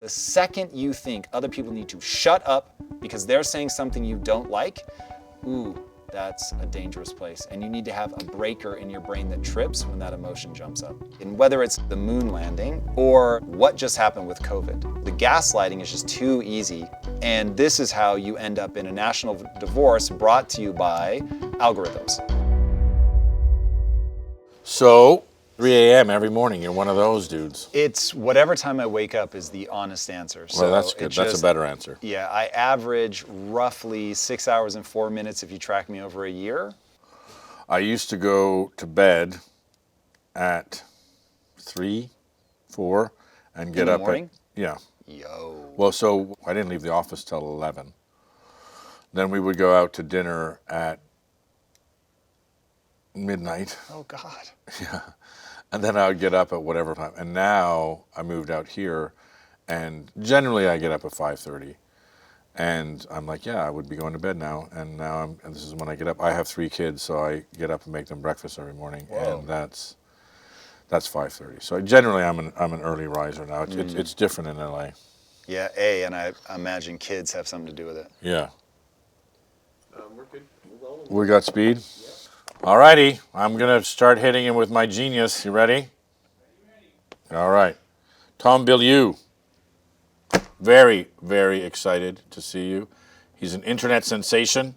The second you think other people need to shut up because they're saying something you don't like, ooh, that's a dangerous place. And you need to have a breaker in your brain that trips when that emotion jumps up. And whether it's the moon landing or what just happened with COVID, the gaslighting is just too easy. And this is how you end up in a national divorce brought to you by algorithms. So, 3 a.m. every morning, you're one of those dudes. It's whatever time I wake up is the honest answer. So Well, that's good. That's a better answer. Yeah, I average roughly 6 hours and 4 minutes if you track me over a year. I used to go to bed at 3, 4, and get In the up morning? yeah. Yo. Well, so I didn't leave the office till 11. Then we would go out to dinner at midnight. Oh, God. Yeah. And then I would get up at whatever time. And now I moved out here, and generally I get up at 5:30. And I'm like, yeah, I would be going to bed now. And now and this is when I get up. I have 3 kids, so I get up and make them breakfast every morning. Whoa. And that's 5:30. So generally I'm an early riser now. It's different in LA. Yeah, and I imagine kids have something to do with it. Yeah. We're good. We're rolling. We got speed? Yeah. All righty. I'm going to start hitting him with my genius. You ready? All right. Tom Bilyeu. Very, very excited to see you. He's an internet sensation,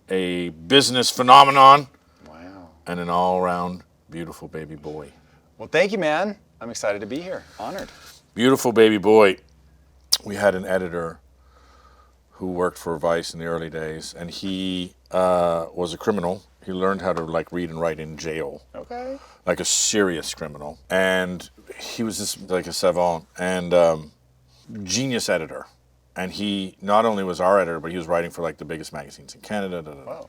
a business phenomenon, Wow. and an all-around beautiful baby boy. Well, thank you, man. I'm excited to be here. Honored. Beautiful baby boy. We had an editor who worked for Vice in the early days, and he was a criminal. He learned how to read and write in jail. Okay. Like a serious criminal. And he was just like a savant and genius editor. And he not only was our editor, but he was writing for the biggest magazines in Canada. Wow.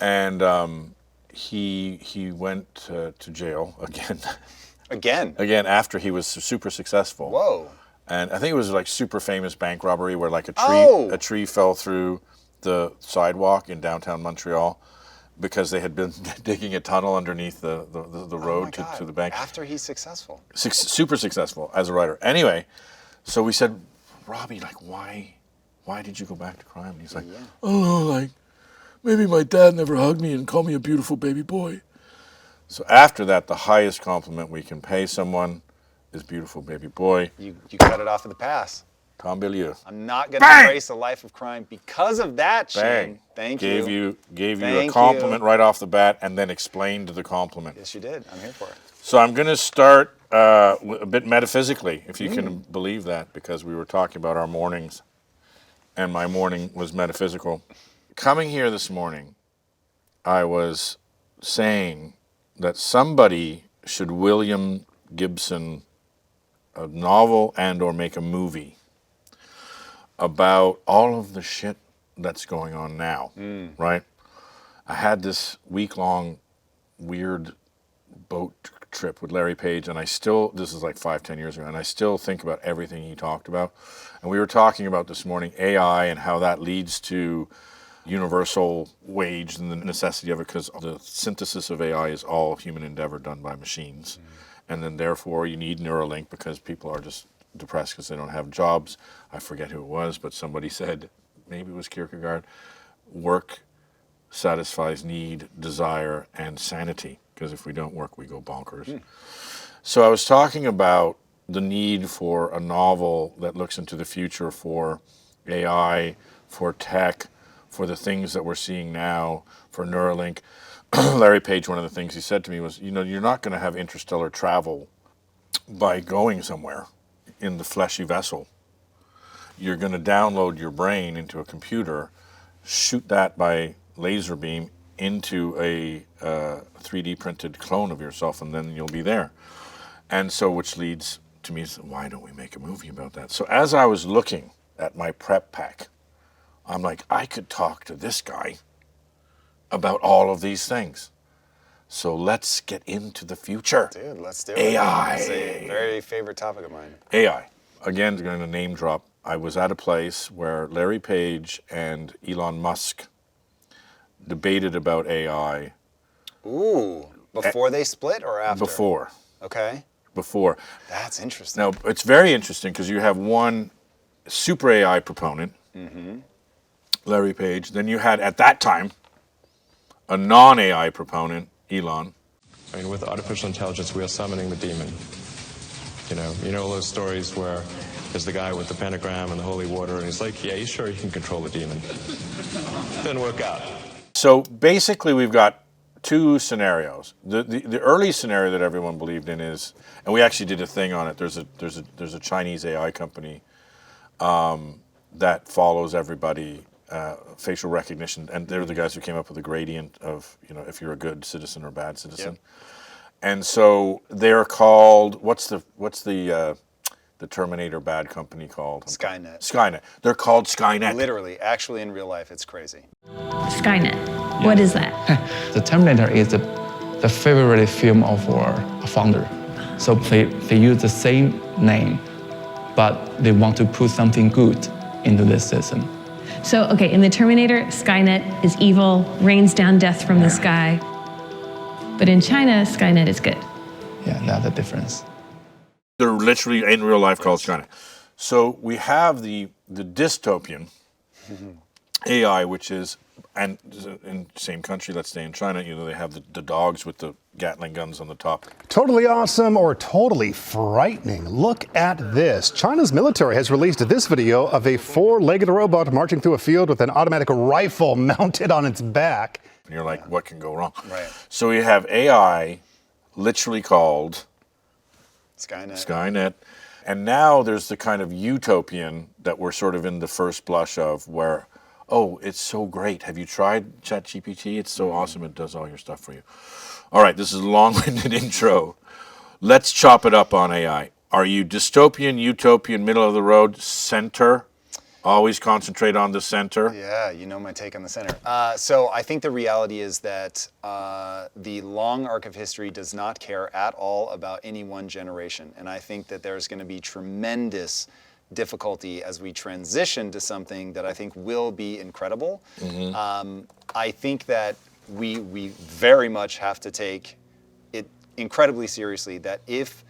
And he went to jail again. Again? Again, after he was super successful. Whoa. And I think it was super famous bank robbery where Oh. a tree fell through the sidewalk in downtown Montreal because they had been digging a tunnel underneath the road to the bank. After he's successful. Super successful as a writer. Anyway, so we said, Robbie, why did you go back to crime? And he's like, I don't know, maybe my dad never hugged me and called me a beautiful baby boy. So after that, the highest compliment we can pay someone is beautiful baby boy. You cut it off at the pass. Tom Bilyeu. I'm not going to embrace a life of crime because of that, Shane. Bang. Thank Gave you. you Thank a compliment right off the bat and then explained the compliment. Yes, you did. I'm here for it. So I'm going to start a bit metaphysically, if you can believe that, because we were talking about our mornings, and my morning was metaphysical. Coming here this morning, I was saying that somebody should William Gibson a novel and or make a movie about all of the shit that's going on now, right? I had this week-long weird boat trip with Larry Page, and this is 5-10 years ago, and I still think about everything he talked about. And we were talking about this morning AI and how that leads to universal wage and the necessity of it, because the synthesis of AI is all human endeavor done by machines. And then therefore you need Neuralink because people are just depressed because they don't have jobs. I forget who it was, but somebody said, maybe it was Kierkegaard, work satisfies need, desire, and sanity, because if we don't work, we go bonkers. So I was talking about the need for a novel that looks into the future for AI, for tech, for the things that we're seeing now, for Neuralink. Larry Page, one of the things he said to me was, you're not going to have interstellar travel by going somewhere in the fleshy vessel. You're going to download your brain into a computer, shoot that by laser beam into a 3D printed clone of yourself, and then you'll be there. And so, which leads to me, why don't we make a movie about that? So as I was looking at my prep pack, I'm like, I could talk to this guy about all of these things. So let's get into the future. Dude, let's do it. AI. It's a very favorite topic of mine. AI. Again, going to name drop. I was at a place where Larry Page and Elon Musk debated about AI. Ooh, before they split or after? Before. Okay. before. That's interesting. Now, it's very interesting because you have one super AI proponent, Larry Page. Then you had, at that time, a non-AI proponent, Elon. I mean, with artificial intelligence, we are summoning the demon. You know those stories where there's the guy with the pentagram and the holy water, and he's like, yeah, you sure you can control the demon? Didn't work out. So basically, we've got two scenarios. The early scenario that everyone believed in is, and we actually did a thing on it. There's a Chinese AI company that follows everybody, facial recognition, and they're the guys who came up with the gradient of, if you're a good citizen or bad citizen. Yep. And so they're called, what's the Terminator bad company called? Skynet. Skynet. They're called Skynet. Literally, actually in real life, it's crazy. Skynet. What is that? The Terminator is the favorite film of our founder. So they use the same name, but they want to put something good into this system. So, okay, in the Terminator, Skynet is evil, rains down death from the sky. But in China, Skynet is good. Yeah, that's the difference. They're literally in real life called Skynet. So we have the dystopian AI, which is, and in the same country, let's say in China, they have the dogs with the Gatling guns on the top. Totally awesome or totally frightening. Look at this. China's military has released this video of a four-legged robot marching through a field with an automatic rifle mounted on its back. And you're like, what can go wrong? Right. So we have AI literally called Skynet. And now there's the kind of utopian that we're sort of in the first blush of where, oh, it's so great. Have you tried ChatGPT? It's so awesome. It does all your stuff for you. All right, this is a long-winded intro. Let's chop it up on AI. Are you dystopian, utopian, middle of the road, center? Always concentrate on the center. Yeah, you know my take on the center. So I think the reality is that the long arc of history does not care at all about any one generation. And I think that there's going to be tremendous difficulty as we transition to something that I think will be incredible. I think that we very much have to take it incredibly seriously that if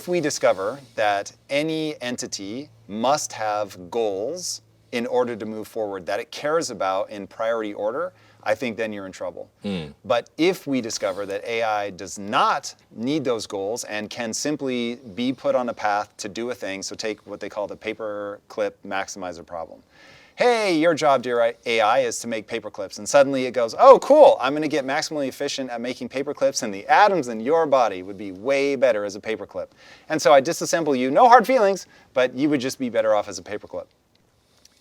we discover that any entity must have goals in order to move forward that it cares about in priority order, I think then you're in trouble. But if we discover that AI does not need those goals and can simply be put on a path to do a thing, so take what they call the paperclip maximizer problem. Hey, your job, dear AI, is to make paperclips. And suddenly it goes, oh, cool, I'm going to get maximally efficient at making paperclips, and the atoms in your body would be way better as a paperclip. And so I disassemble you, no hard feelings, but you would just be better off as a paperclip.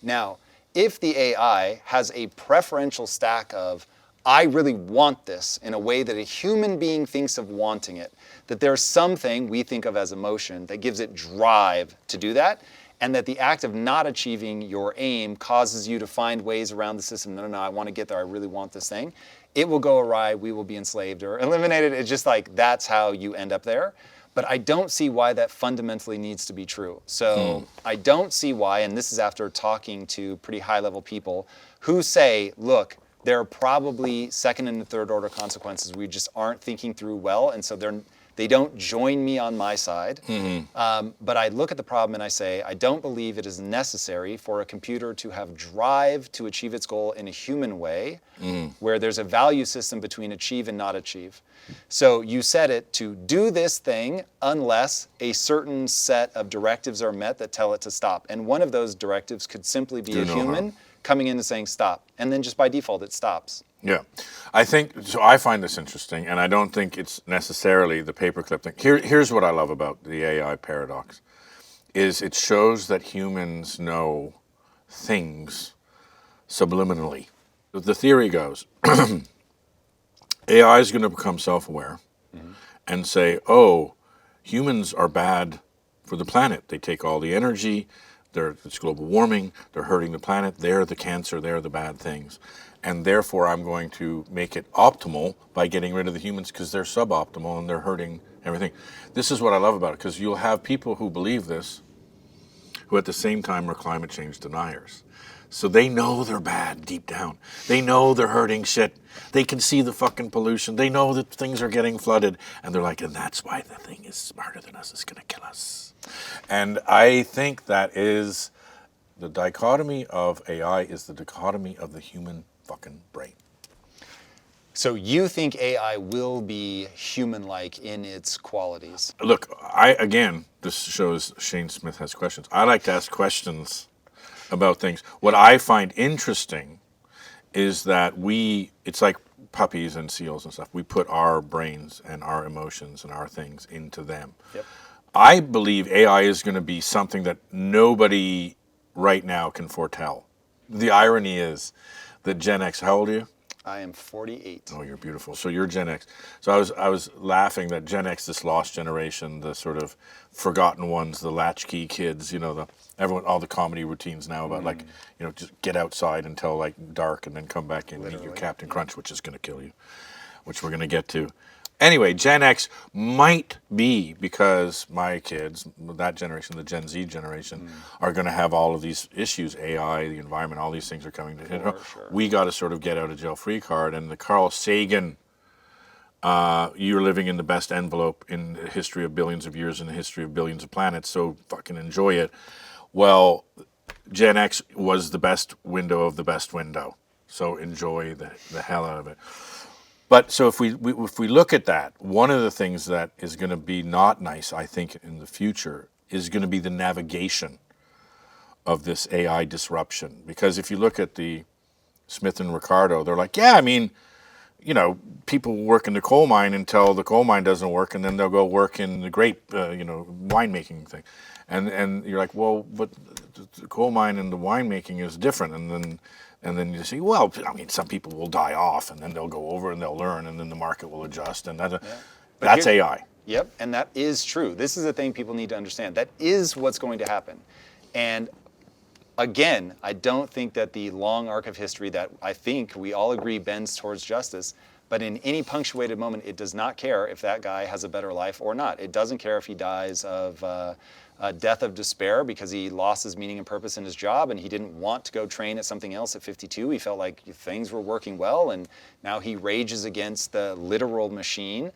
Now, if the AI has a preferential stack of, I really want this in a way that a human being thinks of wanting it, that there's something we think of as emotion that gives it drive to do that, and that the act of not achieving your aim causes you to find ways around the system. No, I want to get there. I really want this thing. It will go awry. We will be enslaved or eliminated. It's just like that's how you end up there. But I don't see why that fundamentally needs to be true. So I don't see why, and this is after talking to pretty high-level people who say, look, there are probably second and third order consequences we just aren't thinking through well, and so they don't join me on my side. But I look at the problem and I say, I don't believe it is necessary for a computer to have drive to achieve its goal in a human way, where there's a value system between achieve and not achieve. So you set it to do this thing unless a certain set of directives are met that tell it to stop. And one of those directives could simply be a human coming in and saying stop. And then just by default, it stops. Yeah, I find this interesting, and I don't think it's necessarily the paperclip thing. Here's what I love about the AI paradox, is it shows that humans know things subliminally. The theory goes, AI is going to become self-aware and say, oh, humans are bad for the planet. They take all the energy, it's global warming, they're hurting the planet, they're the cancer, they're the bad things. And therefore, I'm going to make it optimal by getting rid of the humans because they're suboptimal and they're hurting everything. This is what I love about it, because you'll have people who believe this, who at the same time are climate change deniers. So they know they're bad deep down. They know they're hurting shit. They can see the fucking pollution. They know that things are getting flooded. And they're like, and that's why the thing is smarter than us. It's going to kill us. And I think that is the dichotomy of AI is the dichotomy of the human fucking brain. So you think AI will be human-like in its qualities? Look, again, this shows Shane Smith has questions. I like to ask questions about things. What I find interesting is that it's like puppies and seals and stuff. We put our brains and our emotions and our things into them. Yep. I believe AI is going to be something that nobody right now can foretell. The irony is that Gen X, how old are you? I am 48. Oh, you're beautiful. So you're Gen X. So I was laughing that Gen X, this lost generation, the sort of forgotten ones, the latchkey kids, all the comedy routines now about just get outside until like dark and then come back and eat your Captain Crunch, which is going to kill you, which we're going to get to. Anyway, Gen X might be, because my kids, that generation, the Gen Z generation, are going to have all of these issues, AI, the environment, all these things are coming to hit. Sure. We got to sort of get out of jail free card. And the Carl Sagan, you're living in the best envelope in the history of billions of years, in the history of billions of planets, so fucking enjoy it. Well, Gen X was the best window of the best window, so enjoy the hell out of it. But so if we look at that, one of the things that is going to be not nice, I think, in the future is going to be the navigation of this AI disruption. Because if you look at the Smith and Ricardo, they're like, yeah, I mean, people work in the coal mine until the coal mine doesn't work, and then they'll go work in the grape, winemaking thing. And you're like, well, but the coal mine and the winemaking is different. And then you say, well, I mean, some people will die off, and then they'll go over and they'll learn, and then the market will adjust, and that's AI. Yep, and that is true. This is the thing people need to understand. That is what's going to happen. And again, I don't think that the long arc of history that I think we all agree bends towards justice, but in any punctuated moment, it does not care if that guy has a better life or not. It doesn't care if he dies of a death of despair because he lost his meaning and purpose in his job and he didn't want to go train at something else at 52. He felt like things were working well, and now he rages against the literal machine.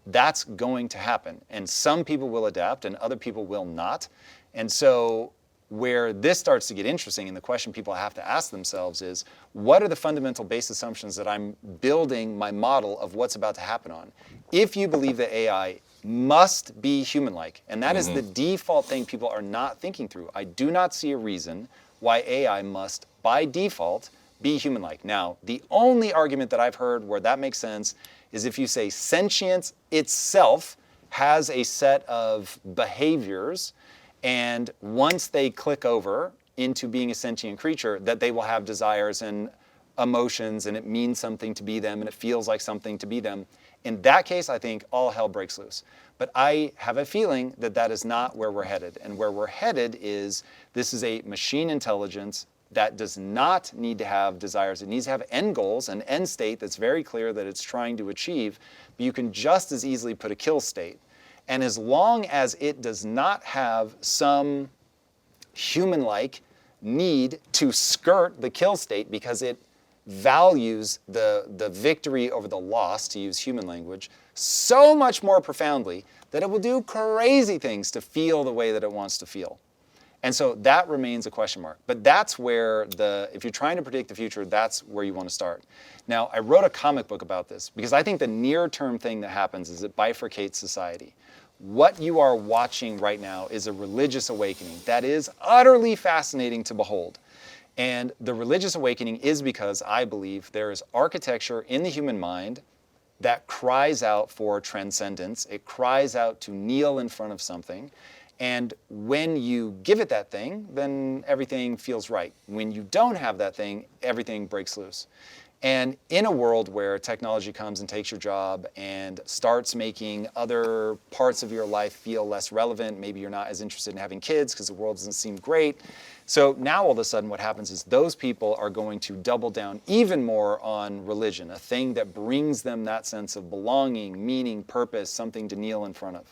That's going to happen. And some people will adapt and other people will not. And so where this starts to get interesting, and the question people have to ask themselves is, what are the fundamental base assumptions that I'm building my model of what's about to happen on? If you believe that AI must be human-like, and that is the default thing people are not thinking through. I do not see a reason why AI must, by default, be human-like. Now, the only argument that I've heard where that makes sense is if you say sentience itself has a set of behaviors, and once they click over into being a sentient creature, that they will have desires and emotions, and it means something to be them, and it feels like something to be them. In that case, I think all hell breaks loose. But I have a feeling that that is not where we're headed. And where we're headed is this is a machine intelligence that does not need to have desires. It needs to have end goals, an end state that's very clear that it's trying to achieve, but you can just as easily put a kill state. And as long as it does not have some human-like need to skirt the kill state because it values the victory over the loss, to use human language, so much more profoundly that it will do crazy things to feel the way that it wants to feel. And so that remains a question mark. But that's where if you're trying to predict the future, that's where you want to start. Now, I wrote a comic book about this because I think the near-term thing that happens is it bifurcates society. What you are watching right now is a religious awakening that is utterly fascinating to behold. And the religious awakening is because I believe there is architecture in the human mind that cries out for transcendence. It cries out to kneel in front of something. And when you give it that thing, then everything feels right. When you don't have that thing, everything breaks loose. And in a world where technology comes and takes your job and starts making other parts of your life feel less relevant, maybe you're not as interested in having kids because the world doesn't seem great. So now all of a sudden what happens is those people are going to double down even more on religion, a thing that brings them that sense of belonging, meaning, purpose, something to kneel in front of.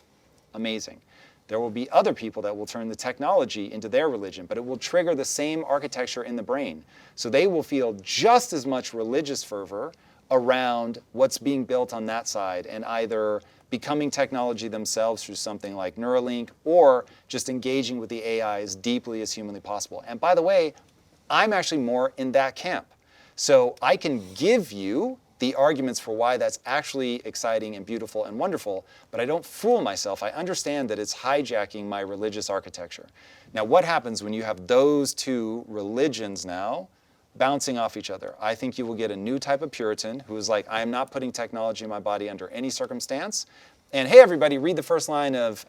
Amazing. There will be other people that will turn the technology into their religion, but it will trigger the same architecture in the brain. So they will feel just as much religious fervor around what's being built on that side, and either becoming technology themselves through something like Neuralink, or just engaging with the AI as deeply as humanly possible. And by the way, I'm actually more in that camp. So I can give you the arguments for why that's actually exciting and beautiful and wonderful, but I don't fool myself. I understand that it's hijacking my religious architecture. Now, what happens when you have those two religions now bouncing off each other? I think you will get a new type of Puritan who is like, I am not putting technology in my body under any circumstance. And hey, everybody, read the first line of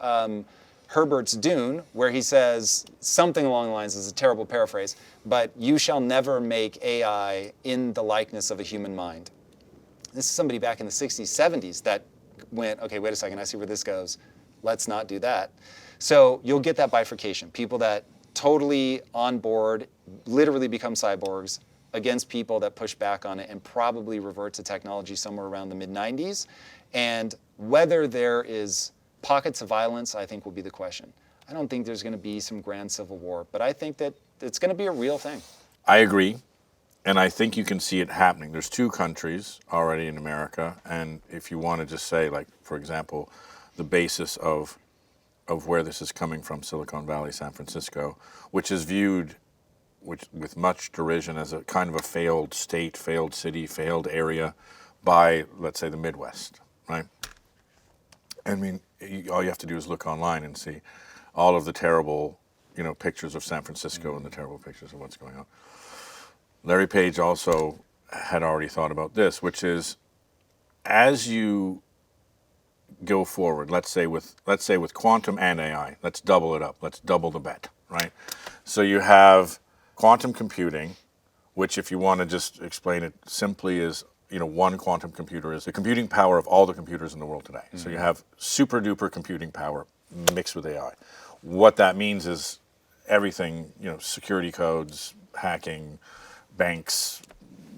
Herbert's Dune, where he says something along the lines, this is a terrible paraphrase, but you shall never make AI in the likeness of a human mind. This is somebody back in the 60s, 70s that went, okay, wait a second, I see where this goes. Let's not do that. So you'll get that bifurcation. People that totally on board, literally become cyborgs, against people that push back on it and probably revert to technology somewhere around the mid-90s. And whether there is pockets of violence, I think, will be the question. I don't think there's going to be some grand civil war, but I think that it's going to be a real thing. I agree. And I think you can see it happening. There's 2 countries already in America, and if you want to just say, like, for example, the basis of where this is coming from, Silicon Valley, San Francisco, which is viewed with much derision as a kind of a failed state, failed city, failed area by, let's say, the Midwest, right? I mean, all you have to do is look online and see all of the terrible, pictures of San Francisco and the terrible pictures of what's going on. Larry Page also had already thought about this, which is, as you go forward, let's say with quantum and AI, let's double it up, let's double the bet, right? So you have quantum computing, which, if you want to just explain it simply, is, one quantum computer is the computing power of all the computers in the world today. Mm-hmm. So you have super duper computing power mixed with AI. What that means is everything, security codes, hacking, banks,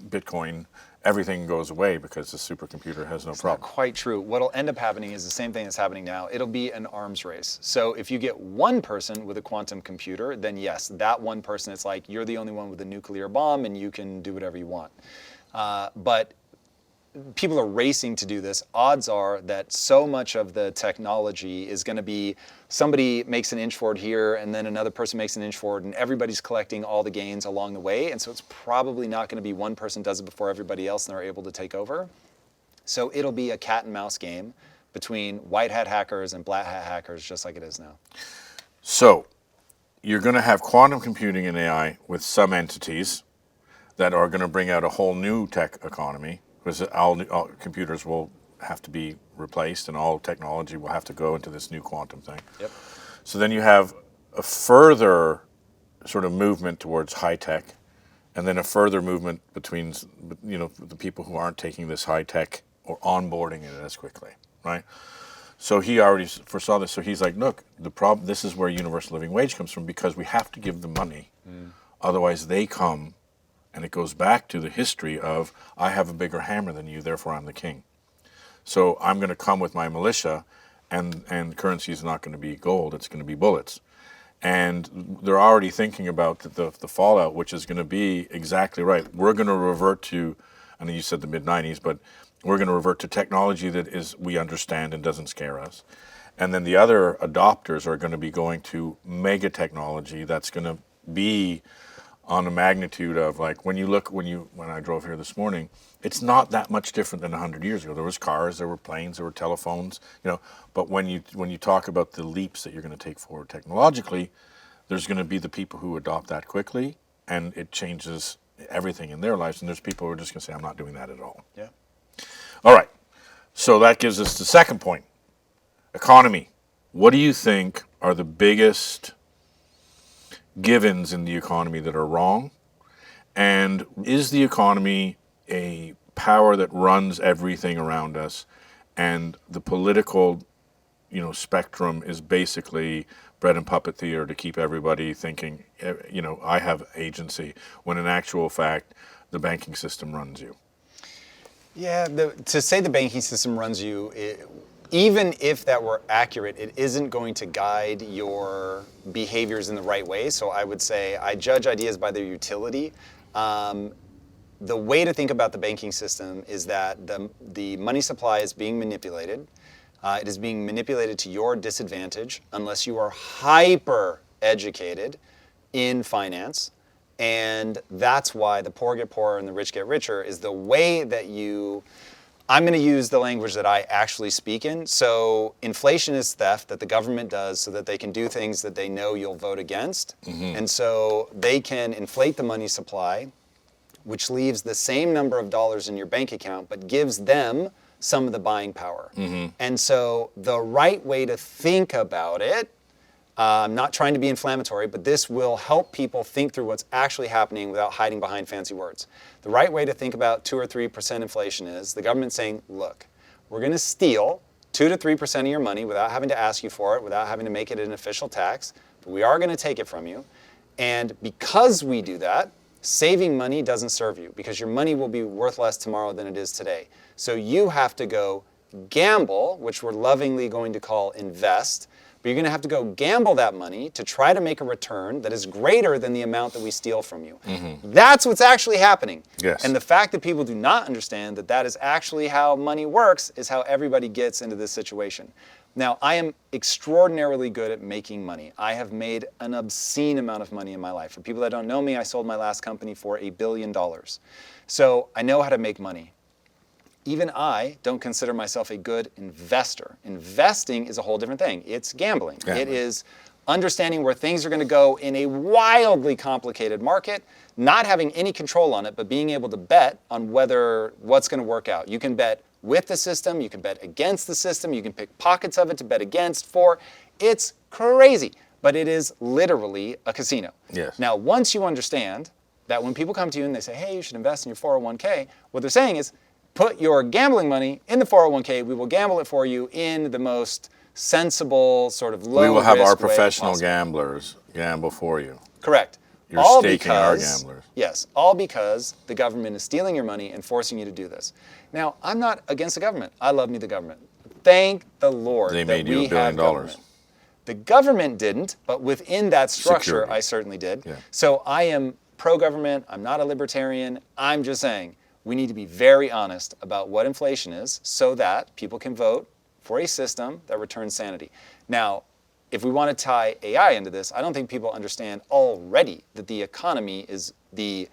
Bitcoin, everything goes away because the supercomputer has no problem. Not quite true. What'll end up happening is the same thing that's happening now. It'll be an arms race. So if you get one person with a quantum computer, then yes, that one person, it's like you're the only one with a nuclear bomb and you can do whatever you want. But people are racing to do this. Odds are that so much of the technology is going to be somebody makes an inch forward here and then another person makes an inch forward, and everybody's collecting all the gains along the way. And so it's probably not going to be one person does it before everybody else and they're able to take over. So it'll be a cat and mouse game between white hat hackers and black hat hackers, just like it is now. So you're going to have quantum computing and AI with some entities that are going to bring out a whole new tech economy, because all computers will have to be replaced and all technology will have to go into this new quantum thing. Yep. So then you have a further sort of movement towards high tech, and then a further movement between, the people who aren't taking this high tech or onboarding it as quickly, right? So he already foresaw this. So he's like, look, this is where universal living wage comes from, because we have to give them money. Otherwise they come. And it goes back to the history of, I have a bigger hammer than you, therefore I'm the king. So I'm going to come with my militia, and currency is not going to be gold, it's going to be bullets. And they're already thinking about the fallout, which is going to be exactly right. We're going to revert to, I know you said the mid-90s, but we're going to revert to technology that we understand and doesn't scare us. And then the other adopters are going to be going to mega technology that's going to be on the magnitude of, like, when I drove here this morning, it's not that much different than 100 years ago. There was cars, there were planes, there were telephones, but when you talk about the leaps that you're going to take forward technologically, there's going to be the people who adopt that quickly, and it changes everything in their lives, and there's people who are just going to say, I'm not doing that at all. Yeah. All right. So that gives us the second point. Economy. What do you think are the biggest givens in the economy that are wrong? And is the economy a power that runs everything around us, and the political spectrum is basically bread and puppet theater to keep everybody thinking, I have agency, when in actual fact the banking system runs you? Yeah, to say the banking system runs you, even if that were accurate, it isn't going to guide your behaviors in the right way. So I would say I judge ideas by their utility. The way to think about the banking system is that the money supply is being manipulated. It is being manipulated to your disadvantage unless you are hyper educated in finance. And that's why the poor get poorer and the rich get richer is the way that I'm going to use the language that I actually speak in. So inflation is theft that the government does so that they can do things that they know you'll vote against. And so they can inflate the money supply, which leaves the same number of dollars in your bank account, but gives them some of the buying power. And so the right way to think about it, I'm not trying to be inflammatory, but this will help people think through what's actually happening without hiding behind fancy words. The right way to think about 2 or 3% inflation is the government saying, look, we're going to steal 2 to 3% of your money without having to ask you for it, without having to make it an official tax, but we are going to take it from you. And because we do that, saving money doesn't serve you because your money will be worth less tomorrow than it is today. So you have to go gamble, which we're lovingly going to call invest, but you're going to have to go gamble that money to try to make a return that is greater than the amount that we steal from you. That's what's actually happening. Yes. And the fact that people do not understand that that is actually how money works is how everybody gets into this situation. Now, I am extraordinarily good at making money. I have made an obscene amount of money in my life. For people that don't know me, I sold my last company for $1 billion. So I know how to make money. Even I don't consider myself a good investor. Investing is a whole different thing. It's gambling. It is understanding where things are going to go in a wildly complicated market, not having any control on it, but being able to bet on what's going to work out. You can bet with the system, you can bet against the system, you can pick pockets of it to bet against, for. It's crazy, but it is literally a casino. Yes. Now, once you understand that when people come to you and they say, hey, you should invest in your 401k, what they're saying is, put your gambling money in the 401k, we will gamble it for you in the most sensible, sort of low risk way. We will have our professional possible. gamblers gamble for you. Correct. You're All staking our gamblers. Yes, all because the government is stealing your money and forcing you to do this. Now, I'm not against the government. I love me the government. Thank the Lord They that made you we $1 billion. have government. The government didn't, but within that structure, Security. I certainly did. Yeah. So I am pro-government. I'm not a libertarian. I'm just saying we need to be very honest about what inflation is so that people can vote for a system that returns sanity. Now, if we want to tie AI into this, I don't think people understand already that the economy is the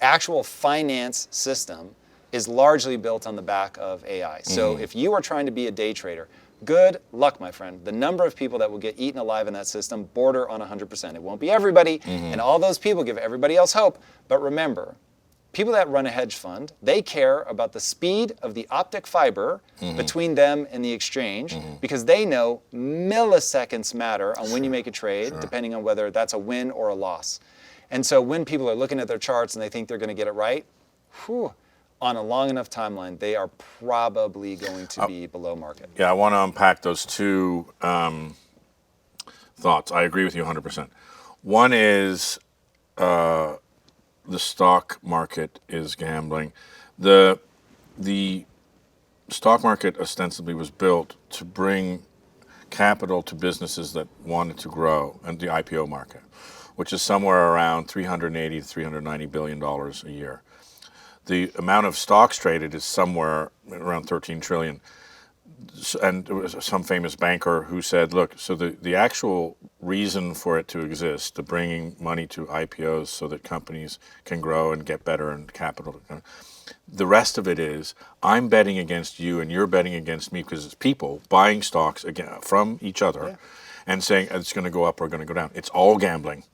actual finance system is largely built on the back of AI. So if you are trying to be a day trader, good luck, my friend. The number of people that will get eaten alive in that system border on 100%. It won't be everybody, and all those people give everybody else hope. But remember, people that run a hedge fund, they care about the speed of the optic fiber between them and the exchange because they know milliseconds matter on when you make a trade, depending on whether that's a win or a loss. And so when people are looking at their charts and they think they're going to get it right, on a long enough timeline, they are probably going to be below market. Yeah, I want to unpack those two thoughts. I agree with you 100%. One is the stock market is gambling. The stock market ostensibly was built to bring capital to businesses that wanted to grow, and the IPO market, which is somewhere around $380 to $390 billion a year. The amount of stocks traded is somewhere around 13 trillion. And there was some famous banker who said, look, so the actual reason for it to exist, the bringing money to IPOs so that companies can grow and get better and capital, the rest of it is I'm betting against you and you're betting against me because it's people buying stocks from each other and saying it's going to go up or going to go down. It's all gambling.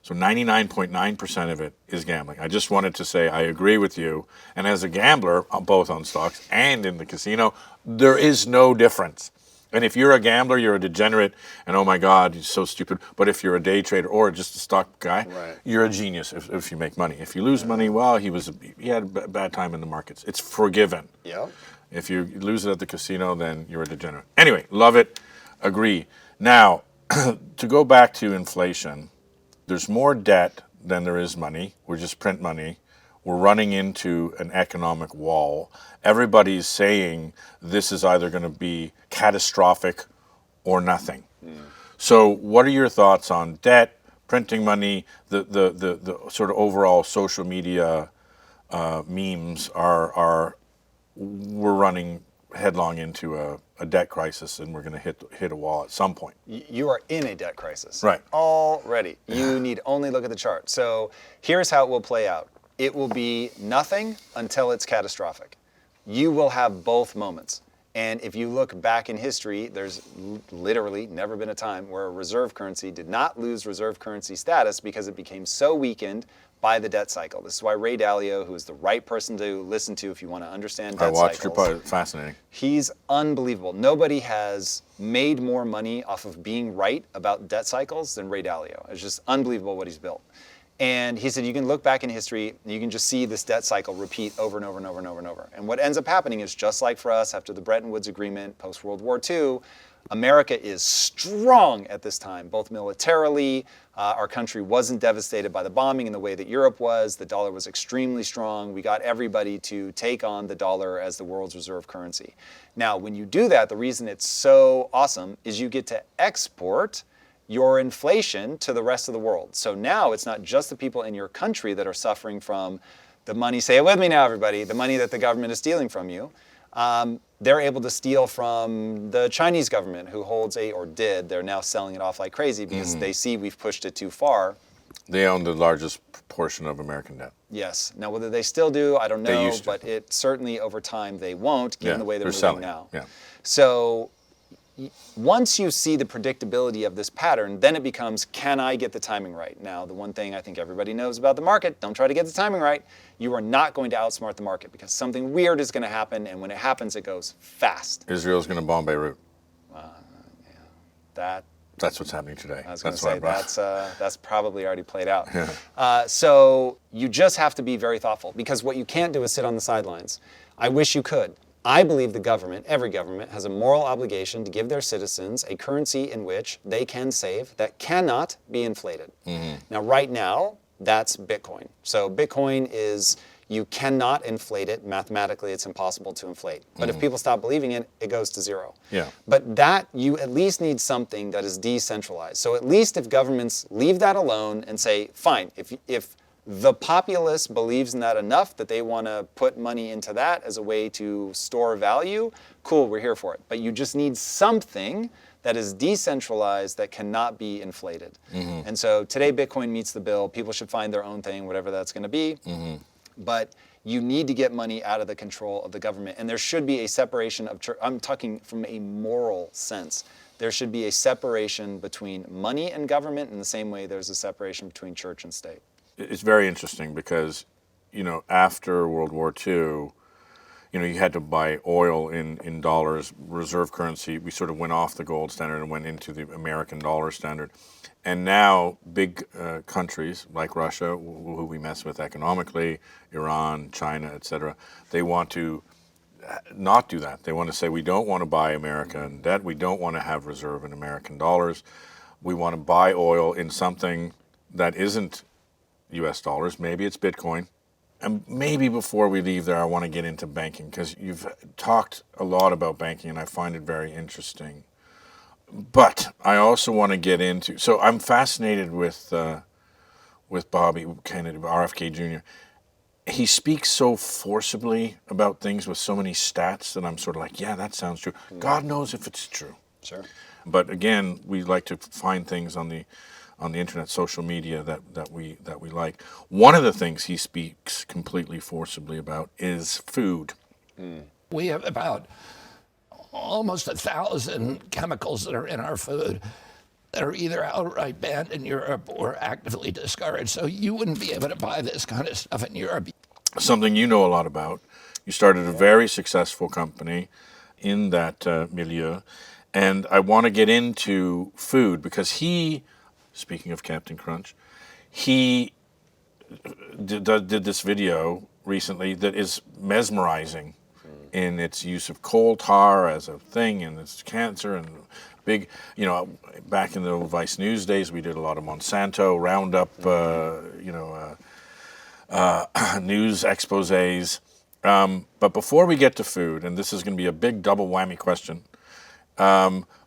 So 99.9% of it is gambling. I just wanted to say I agree with you. And as a gambler, both on stocks and in the casino, there is no difference. And if you're a gambler, you're a degenerate, and oh my God, you're so stupid. But if you're a day trader or just a stock guy, you're a genius if you make money. If you lose money, well, he had a bad time in the markets. It's forgiven. If you lose it at the casino, then you're a degenerate. Anyway, love it, agree. Now, to go back to inflation, there's more debt than there is money. We just print money. we're running into an economic wall. Everybody's saying this is either going to be catastrophic or nothing. So what are your thoughts on debt, printing money, the sort of overall social media memes are we're running headlong into a debt crisis, and we're going to hit a wall at some point. You are in a debt crisis. Right. Already. You need only look at the chart. So here's how it will play out. It will be nothing until it's catastrophic. You will have both moments. And if you look back in history, there's literally never been a time where a reserve currency did not lose reserve currency status because it became so weakened by the debt cycle. This is why Ray Dalio, who is the right person to listen to if you want to understand debt cycles. I watched your part. Fascinating. He's unbelievable. Nobody has made more money off of being right about debt cycles than Ray Dalio. It's just unbelievable what he's built. And he said you can look back in history, and you can just see this debt cycle repeat over and over and over and over and over. And what ends up happening is just like for us after the Bretton Woods Agreement, post-World War II, America is strong at this time, both militarily. Our country wasn't devastated by the bombing in the way that Europe was. The dollar was extremely strong. We got everybody to take on the dollar as the world's reserve currency. Now, when you do that, the reason it's so awesome is you get to export your inflation to the rest of the world. So now it's not just the people in your country that are suffering from the money, say it with me now everybody, the money that the government is stealing from you. They're able to steal from the Chinese government who holds or did, they're now selling it off like crazy because they see we've pushed it too far. They own the largest portion of American debt. Yes. Now whether they still do, I don't know, They used to. but it certainly over time they won't, given the way they're moving selling now. Yeah. So once you see the predictability of this pattern, then it becomes, can I get the timing right? Now, the one thing I think everybody knows about the market, don't try to get the timing right. You are not going to outsmart the market because something weird is going to happen, and when it happens, it goes fast. Israel's going to bomb Beirut. That's what's happening today. I was going to why say, that's probably already played out. So you just have to be very thoughtful because what you can't do is sit on the sidelines. I wish you could. I believe the government, every government, has a moral obligation to give their citizens a currency in which they can save that cannot be inflated. Now, right now, that's Bitcoin. So Bitcoin is, you cannot inflate it. Mathematically, it's impossible to inflate. But if people stop believing it, it goes to zero. Yeah. But that, you at least need something that is decentralized. So at least if governments leave that alone and say, fine, if the populace believes in that enough that they want to put money into that as a way to store value, cool, we're here for it. But you just need something that is decentralized that cannot be inflated. And so today Bitcoin meets the bill. People should find their own thing, whatever that's going to be. But you need to get money out of the control of the government. And there should be a separation of church. I'm talking from a moral sense. There should be a separation between money and government in the same way there's a separation between church and state. It's very interesting because, after World War II, you had to buy oil in dollars, reserve currency. We sort of went off the gold standard and went into the American dollar standard. And now big countries like Russia, who we mess with economically, Iran, China, etc., they want to not do that. They want to say, we don't want to buy American debt. We don't want to have reserve in American dollars. We want to buy oil in something that isn't US dollars. Maybe it's Bitcoin. And maybe before we leave there, I want to get into banking because you've talked a lot about banking and I find it very interesting. But I also want to get into, so I'm fascinated with Bobby Kennedy, RFK Jr. He speaks so forcibly about things with so many stats that I'm sort of like, yeah, that sounds true. God knows if it's true. Sure. But again, we like to find things on the internet, social media that we like. One of the things he speaks completely forcibly about is food. We have about almost 1,000 chemicals that are in our food that are either outright banned in Europe or actively discouraged. So you wouldn't be able to buy this kind of stuff in Europe. Something you know a lot about. You started a very successful company in that milieu. And I want to get into food because he, speaking of Captain Crunch, he did this video recently that is mesmerizing in its use of coal tar as a thing and its cancer and big, back in the old Vice News days, we did a lot of Monsanto, Roundup, news exposés. But before we get to food, and this is going to be a big double whammy question,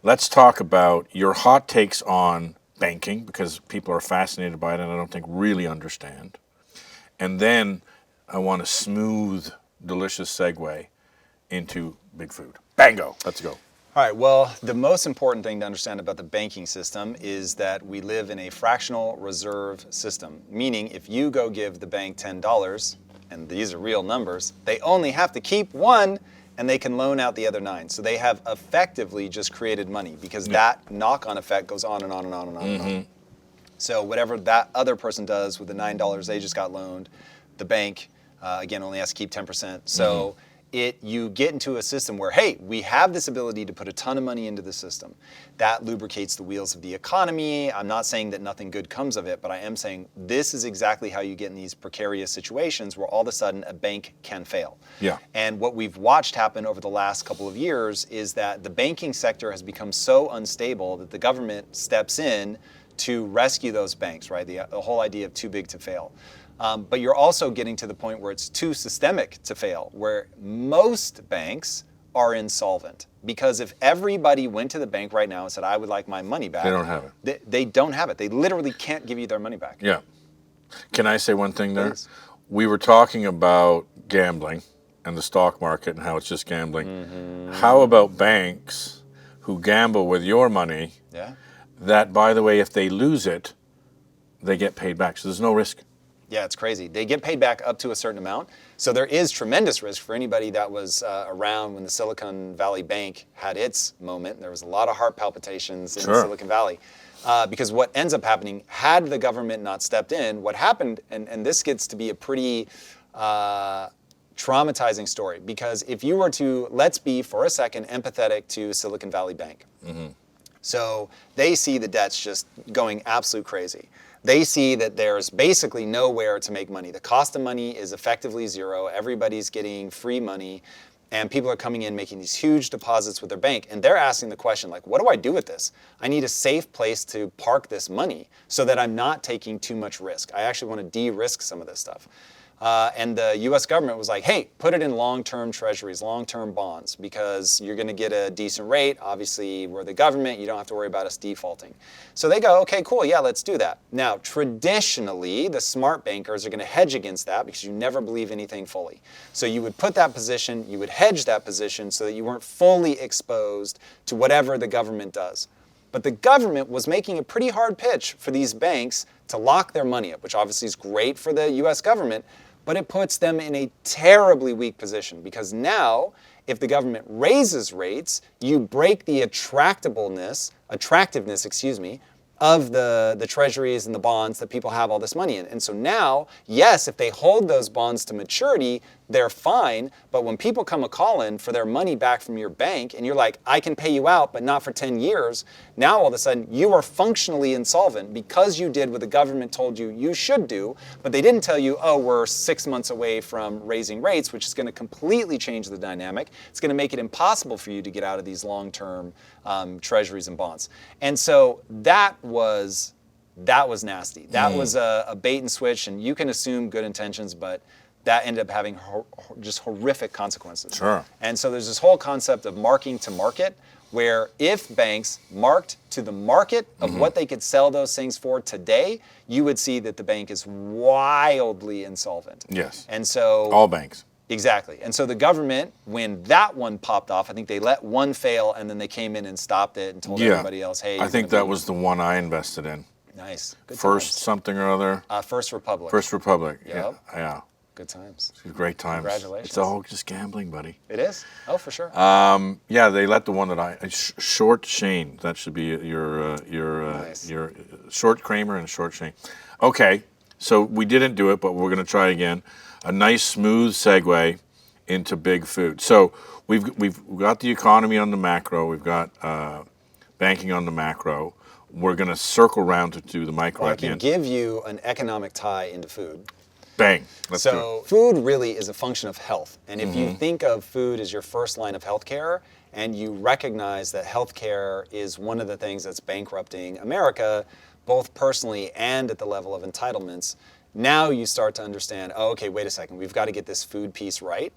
let's talk about your hot takes on banking, because people are fascinated by it and I don't think really understand. And then I want a smooth, delicious segue into big food. Bango, let's go. All right, well, the most important thing to understand about the banking system is that we live in a fractional reserve system, meaning if you go give the bank $10, and these are real numbers, they only have to keep one and they can loan out the other 9. So they have effectively just created money because that knock-on effect goes on and on and on and on and on. So whatever that other person does with the $9 they just got loaned, the bank, again, only has to keep 10%. So you get into a system where, hey, we have this ability to put a ton of money into the system. That lubricates the wheels of the economy. I'm not saying that nothing good comes of it, but I am saying this is exactly how you get in these precarious situations where all of a sudden a bank can fail. Yeah. And what we've watched happen over the last couple of years is that the banking sector has become so unstable that the government steps in to rescue those banks, right? The whole idea of too big to fail. But you're also getting to the point where it's too systemic to fail, where most banks are insolvent. Because if everybody went to the bank right now and said, I would like my money back. They don't have it. They don't have it. They literally can't give you their money back. Yeah. Can I say one thing there? Please. We were talking about gambling and the stock market and how it's just gambling. How about banks who gamble with your money Yeah. that, by the way, if they lose it, they get paid back. So there's no risk. Yeah, it's crazy. They get paid back up to a certain amount. So there is tremendous risk for anybody that was around when the Silicon Valley Bank had its moment. There was a lot of heart palpitations in Silicon Valley. Because what ends up happening, had the government not stepped in, what happened, and this gets to be a pretty traumatizing story. Because if you were to, let's be for a second empathetic to Silicon Valley Bank. So they see the debts just going absolute crazy. They see that there's basically nowhere to make money. The cost of money is effectively zero. Everybody's getting free money. And people are coming in making these huge deposits with their bank. And they're asking the question, like, what do I do with this? I need a safe place to park this money so that I'm not taking too much risk. I actually want to de-risk some of this stuff. And the US government was like, hey, put it in long-term treasuries, long-term bonds, because you're going to get a decent rate. Obviously, we're the government. You don't have to worry about us defaulting. So they go, okay, cool. Yeah, let's do that. Now, traditionally, the smart bankers are going to hedge against that because you never believe anything fully. So you would put that position, you would hedge that position so that you weren't fully exposed to whatever the government does. But the government was making a pretty hard pitch for these banks to lock their money up, which obviously is great for the US government, but it puts them in a terribly weak position because now, if the government raises rates, you break the attractiveness, of the treasuries and the bonds that people have all this money in. And so now, yes, if they hold those bonds to maturity, they're fine. But when people come a-calling for their money back from your bank and you're like, I can pay you out, but not for 10 years, now all of a sudden you are functionally insolvent because you did what the government told you you should do, but they didn't tell you, oh, we're 6 months away from raising rates, which is going to completely change the dynamic. It's going to make it impossible for you to get out of these long-term treasuries and bonds. And so that was nasty. That was a bait and switch, and you can assume good intentions, but that ended up having just horrific consequences. Sure. And so there's this whole concept of marking to market, where if banks marked to the market of what they could sell those things for today, you would see that the bank is wildly insolvent. Yes. And so all banks. Exactly. And so the government, when that one popped off, I think they let one fail and then they came in and stopped it and told everybody else, hey, I think that was the one I invested in. Nice. Good First times. something or other. First Republic. First Republic. Yep. Yeah. Good times. It's great times. Congratulations. It's all just gambling, buddy. It is? Oh, for sure. Yeah, they let the one that short Shane. That should be your short Kramer and short Shane. Okay, so we didn't do it, but we're going to try again. A nice smooth segue into big food. So we've got the economy on the macro. We've got banking on the macro. We're going to circle around to do the micro Well, I at the can end. give you an economic tie into food. Bang. Let's do it. So food really is a function of health. And if you think of food as your first line of healthcare, and you recognize that healthcare is one of the things that's bankrupting America, both personally and at the level of entitlements, Now you start to understand, oh, okay, wait a second, we've got to get this food piece right.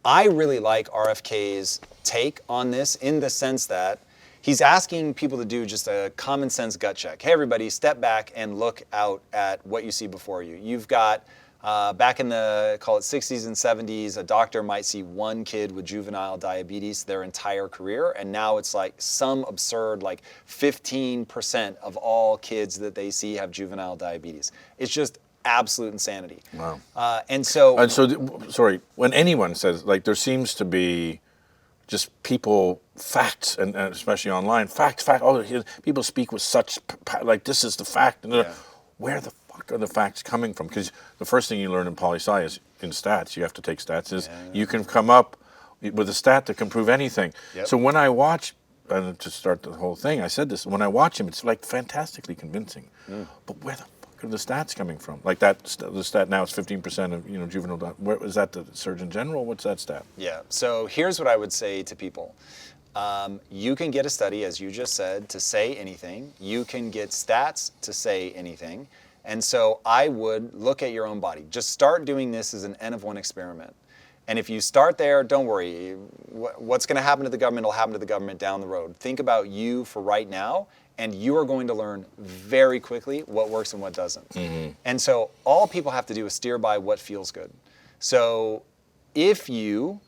I really like RFK's take on this in the sense that he's asking people to do just a common sense gut check. Hey, everybody, step back and look out at what you see before you. You've got, back in the, call it 60s and 70s, a doctor might see one kid with juvenile diabetes their entire career, and now it's like some absurd, like 15% of all kids that they see have juvenile diabetes. It's just absolute insanity. Wow. Sorry, when anyone says, like, there seems to be just people, facts, and especially online, facts, people speak with such, like, this is the fact. And where the fuck are the facts coming from? Because the first thing you learn in poli-sci is in stats, you have to take stats, is you can come up with a stat that can prove anything. So when I watch, and to start the whole thing, I said this, when I watch him, it's like fantastically convincing. But where the fuck are the stats coming from? Like that, the stat now is 15% of juvenile. Where is that? The Surgeon General? What's that stat? Yeah. So here's what I would say to people. You can get a study, as you just said, to say anything. You can get stats to say anything. And so I would look at your own body. Just start doing this as an N of 1 experiment. And if you start there, don't worry. What's going to happen to the government will happen to the government down the road. Think about you for right now, and you are going to learn very quickly what works and what doesn't. And so all people have to do is steer by what feels good. So if you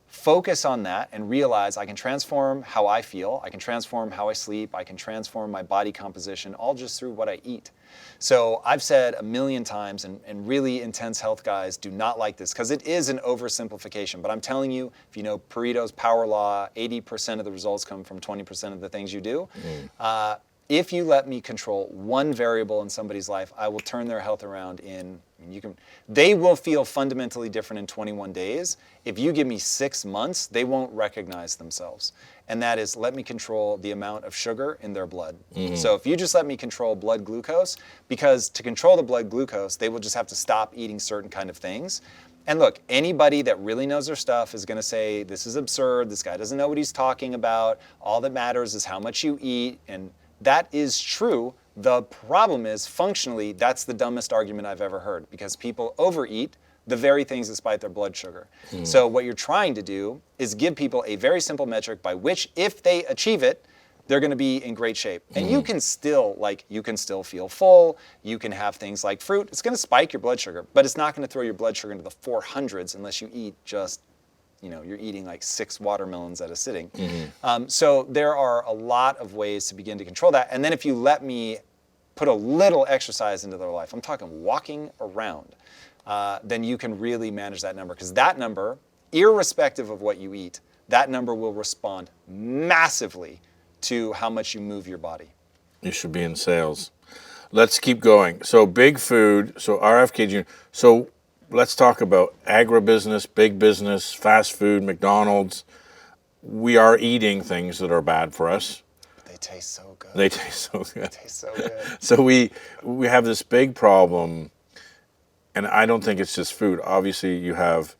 focus on that and realize I can transform how I feel, I can transform how I sleep, I can transform my body composition, all just through what I eat. So I've said a million times, and really intense health guys do not like this because it is an oversimplification. But I'm telling you, if you know Pareto's power law, 80% of the results come from 20% of the things you do. If you let me control one variable in somebody's life, I will turn their health around they will feel fundamentally different in 21 days. If you give me 6 months, they won't recognize themselves. And that is, let me control the amount of sugar in their blood. So if you just let me control blood glucose, because to control the blood glucose, they will just have to stop eating certain kind of things. And look, anybody that really knows their stuff is going to say, this is absurd, this guy doesn't know what he's talking about, all that matters is how much you eat, and that is true. The problem is, functionally, that's the dumbest argument I've ever heard, because people overeat the very things that spike their blood sugar. So what you're trying to do is give people a very simple metric by which, if they achieve it, they're going to be in great shape. And you can still feel full. You can have things like fruit. It's going to spike your blood sugar, but it's not going to throw your blood sugar into the 400s unless you eat just, you're eating like 6 watermelons at a sitting. So there are a lot of ways to begin to control that. And then if you let me put a little exercise into their life, I'm talking walking around, then you can really manage that number. Because that number, irrespective of what you eat, that number will respond massively to how much you move your body. You should be in sales. Let's keep going. So big food, so RFK Jr. So let's talk about agribusiness, big business, fast food, McDonald's. We are eating things that are bad for us. They taste so good. They taste so good. They taste so good. So we have this big problem, and I don't think it's just food. Obviously, you have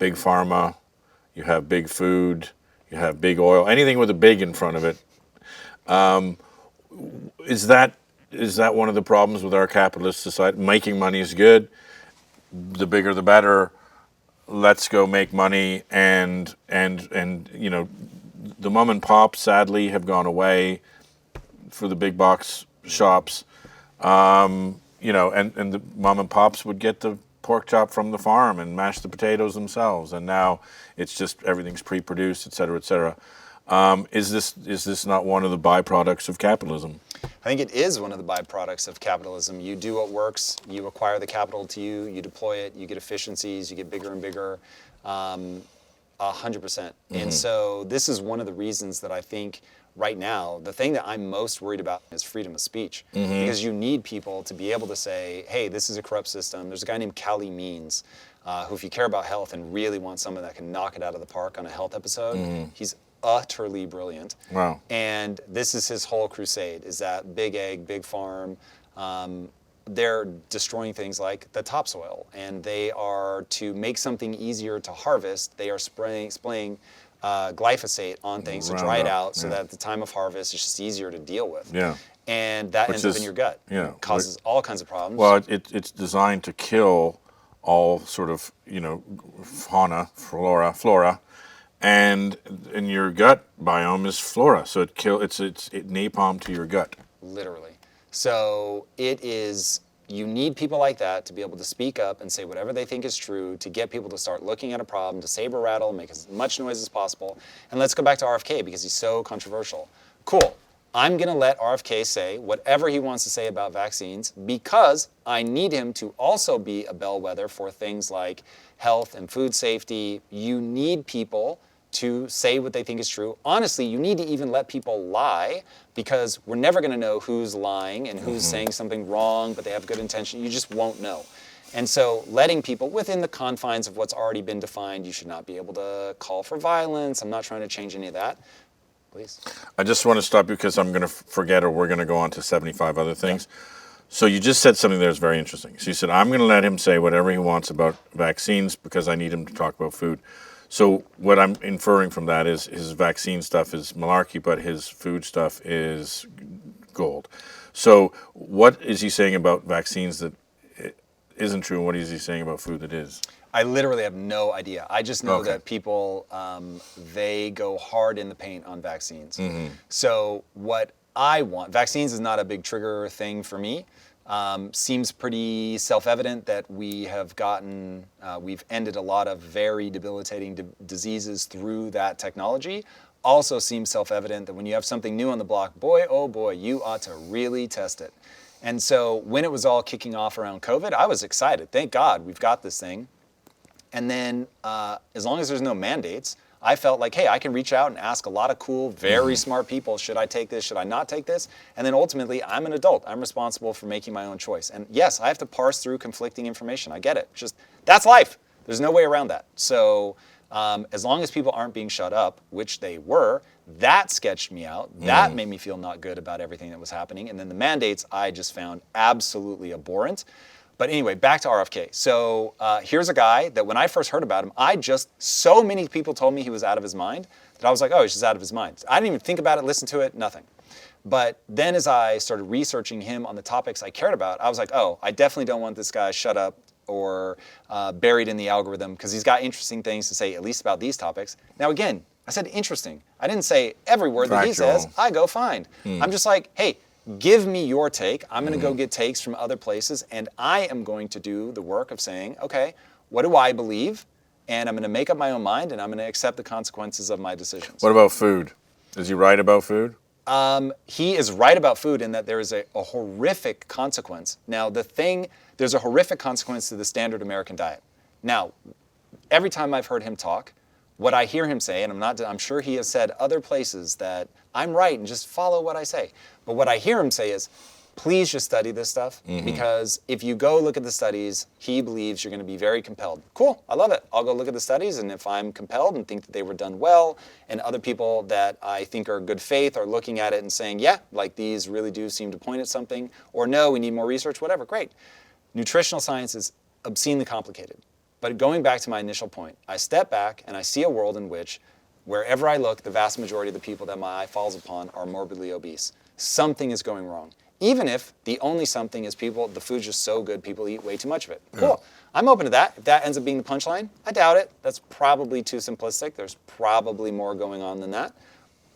big pharma, you have big food, you have big oil, anything with a big in front of it. Is that one of the problems with our capitalist society? Making money is good. The bigger, the better. Let's go make money, and the mom and pops sadly have gone away for the big box shops. And the mom and pops would get the pork chop from the farm and mash the potatoes themselves, and now it's just everything's pre-produced, et cetera, et cetera. Is this not one of the byproducts of capitalism? I think it is one of the byproducts of capitalism. You do what works, you acquire the capital to you, you deploy it, you get efficiencies, you get bigger and bigger, 100%. And so this is one of the reasons that I think right now, the thing that I'm most worried about is freedom of speech. Because you need people to be able to say, hey, this is a corrupt system. There's a guy named Callie Means, who, if you care about health and really want someone that can knock it out of the park on a health episode, he's utterly brilliant. Wow. And this is his whole crusade, is that big ag, big farm, they're destroying things like the topsoil, and they are, to make something easier to harvest, they are spraying glyphosate on things to dry it out so that at the time of harvest it's just easier to deal with. Yeah. and that ends up in your gut. Yeah. Causes all kinds of problems. Well, it's designed to kill all sort of, fauna, flora, and in your gut biome is flora. So it's napalm to your gut. Literally. So you need people like that to be able to speak up and say whatever they think is true, to get people to start looking at a problem, to saber rattle, make as much noise as possible. And let's go back to RFK because he's so controversial. Cool. I'm going to let RFK say whatever he wants to say about vaccines because I need him to also be a bellwether for things like health and food safety. You need people to say what they think is true. Honestly, you need to even let people lie because we're never going to know who's lying and who's saying something wrong, but they have good intention. You just won't know. And so letting people within the confines of what's already been defined, you should not be able to call for violence. I'm not trying to change any of that. Please. I just want to stop you because I'm going to forget or we're going to go on to 75 other things. Yeah. So you just said something there is very interesting. So you said, I'm going to let him say whatever he wants about vaccines because I need him to talk about food. So what I'm inferring from that is his vaccine stuff is malarkey, but his food stuff is gold. So what is he saying about vaccines that isn't true, and what is he saying about food that is? I literally have no idea. I just know that people, they go hard in the paint on vaccines. So what I want, vaccines is not a big trigger thing for me. Seems pretty self-evident that we have we've ended a lot of very debilitating diseases through that technology. Also seems self-evident that when you have something new on the block, boy, oh boy, you ought to really test it. And so when it was all kicking off around COVID, I was excited. Thank God we've got this thing. And then as long as there's no mandates, I felt like, hey, I can reach out and ask a lot of cool, very smart people, should I take this, should I not take this? And then ultimately, I'm an adult. I'm responsible for making my own choice. And yes, I have to parse through conflicting information. I get it. Just, that's life. There's no way around that. So as long as people aren't being shut up, which they were, that sketched me out. That made me feel not good about everything that was happening. And then the mandates I just found absolutely abhorrent. But anyway, back to RFK. So here's a guy that when I first heard about him, so many people told me he was out of his mind that I was like, oh, he's just out of his mind. I didn't even think about it, listen to it, nothing. But then as I started researching him on the topics I cared about, I was like, oh, I definitely don't want this guy shut up or buried in the algorithm because he's got interesting things to say, at least about these topics. Now again, I said interesting. I didn't say every word that he says, I go find. I'm just like, hey, give me your take. I'm going to go get takes from other places, and I am going to do the work of saying, okay, what do I believe? And I'm going to make up my own mind, and I'm going to accept the consequences of my decisions. What about food? Is he right about food? He is right about food in that there is a horrific consequence. Now, there's a horrific consequence to the standard American diet. Now, every time I've heard him talk, what I hear him say, and I'm sure he has said other places that I'm right and just follow what I say. But what I hear him say is, please just study this stuff because if you go look at the studies, he believes you're going to be very compelled. Cool, I love it. I'll go look at the studies, and if I'm compelled and think that they were done well, and other people that I think are good faith are looking at it and saying, yeah, like these really do seem to point at something, or no, we need more research, whatever, great. Nutritional science is obscenely complicated. But going back to my initial point, I step back and I see a world in which wherever I look, the vast majority of the people that my eye falls upon are morbidly obese. Something is going wrong. Even if the only something is the food's just so good, people eat way too much of it. Cool. I'm open to that. If that ends up being the punchline, I doubt it. That's probably too simplistic. There's probably more going on than that.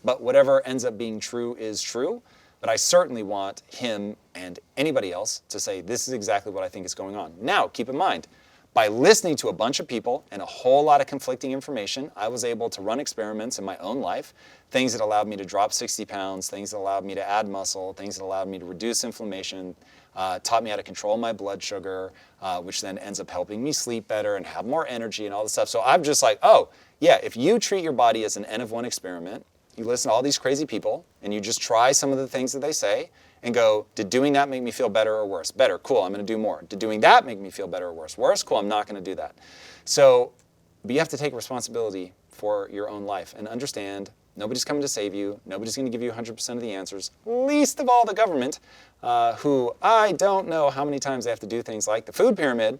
But whatever ends up being true is true. But I certainly want him and anybody else to say, this is exactly what I think is going on. Now, keep in mind, by listening to a bunch of people and a whole lot of conflicting information, I was able to run experiments in my own life, things that allowed me to drop 60 pounds, things that allowed me to add muscle, things that allowed me to reduce inflammation, taught me how to control my blood sugar, which then ends up helping me sleep better and have more energy and all this stuff. So I'm just like, oh, yeah, if you treat your body as an N of 1 experiment, you listen to all these crazy people and you just try some of the things that they say, and go, did doing that make me feel better or worse? Better, cool, I'm gonna do more. Did doing that make me feel better or worse? Worse, cool, I'm not gonna do that. So, but you have to take responsibility for your own life and understand nobody's coming to save you, nobody's gonna give you 100% of the answers, least of all the government, who I don't know how many times they have to do things like the food pyramid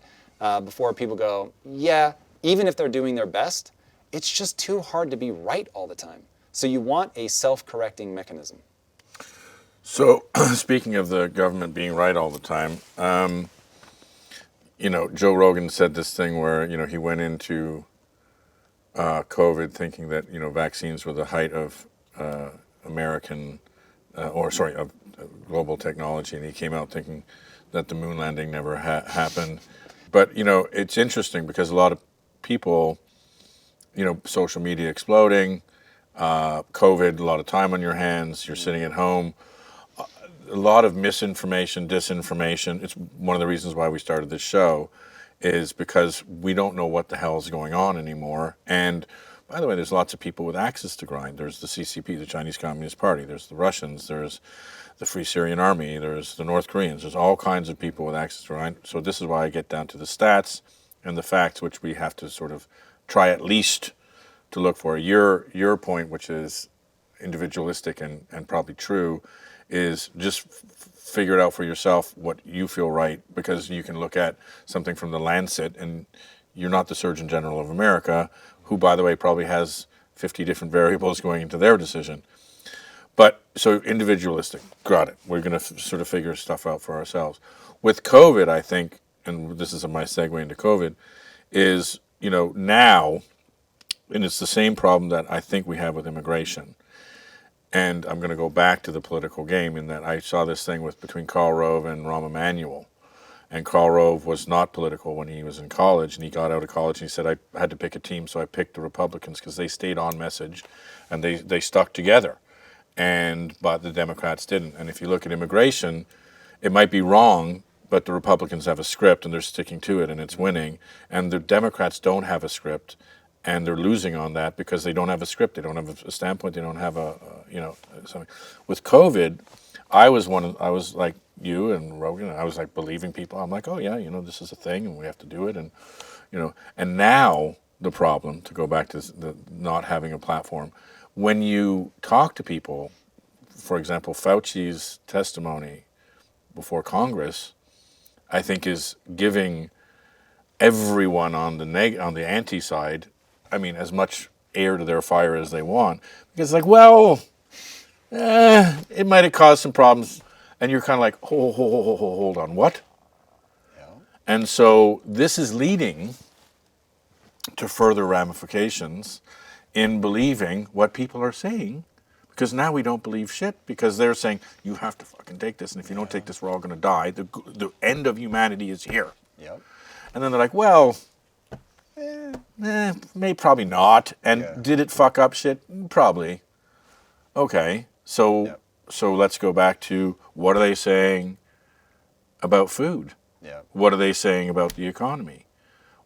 before people go, yeah, even if they're doing their best, it's just too hard to be right all the time. So you want a self-correcting mechanism. So, speaking of the government being right all the time, Joe Rogan said this thing where, he went into COVID thinking that, vaccines were the height of American, of global technology, and he came out thinking that the moon landing never happened. But, it's interesting because a lot of people, social media exploding, COVID, a lot of time on your hands, you're sitting at home, a lot of misinformation, disinformation. It's one of the reasons why we started this show, is because we don't know what the hell is going on anymore. And by the way, there's lots of people with access to grind. There's the CCP, the Chinese Communist Party. There's the Russians. There's the Free Syrian Army. There's the North Koreans. There's all kinds of people with access to grind. So this is why I get down to the stats and the facts, which we have to sort of try at least to look for. Your point, which is individualistic and probably true, is just figure it out for yourself what you feel right, because you can look at something from the Lancet, and you're not the Surgeon General of America, who, by the way, probably has 50 different variables going into their decision. But so individualistic, got it. We're going to sort of figure stuff out for ourselves. With COVID, I think, and this is my segue into COVID, is, now, and it's the same problem that I think we have with immigration. And I'm going to go back to the political game in that I saw this thing between Karl Rove and Rahm Emanuel. And Karl Rove was not political when he was in college, and he got out of college and he said, I had to pick a team, so I picked the Republicans because they stayed on message and they stuck together. But the Democrats didn't. And if you look at immigration, it might be wrong, but the Republicans have a script and they're sticking to it and it's winning. And the Democrats don't have a script, and they're losing on that because they don't have a script. They don't have a standpoint. They don't have something. With COVID, I was like you and Rogan. I was like believing people. I'm like, oh yeah, this is a thing and we have to do it. And now the problem, to go back to the not having a platform, when you talk to people, for example, Fauci's testimony before Congress, I think is giving everyone on the anti side, as much air to their fire as they want. Because it might have caused some problems. And you're kind of like, hold on, what? Yeah. And so this is leading to further ramifications in believing what people are saying. Because now we don't believe shit, because they're saying, you have to fucking take this. And if you don't take this, we're all going to die. The end of humanity is here. Yep. And then they're like, probably not. And did it fuck up shit? Probably. Okay, so let's go back to, what are they saying about food? What are they saying about the economy?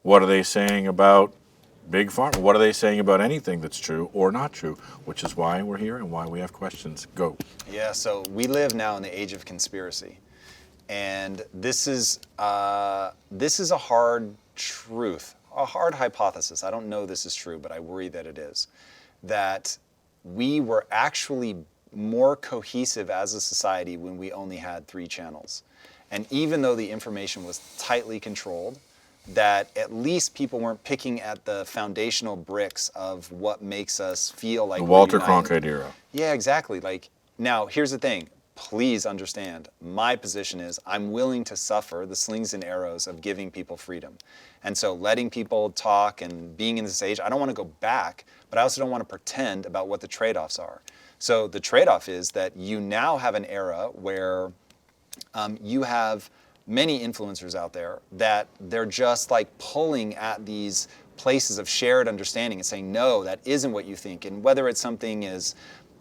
What are they saying about big pharma? What are they saying about anything that's true or not true? Which is why we're here and why we have questions. Go. Yeah, so we live now in the age of conspiracy. And this is a hard truth, a hard hypothesis. I don't know this is true, but I worry that it is. That we were actually more cohesive as a society when we only had 3 channels. And even though the information was tightly controlled, that at least people weren't picking at the foundational bricks of what makes us feel like the Walter Cronkite era. Yeah, exactly. Now, here's the thing. Please understand, my position is I'm willing to suffer the slings and arrows of giving people freedom. And so letting people talk and being in this age, I don't want to go back, but I also don't want to pretend about what the trade-offs are. So the trade-off is that you now have an era where you have many influencers out there that they're just pulling at these places of shared understanding and saying, no, that isn't what you think. And whether it's something as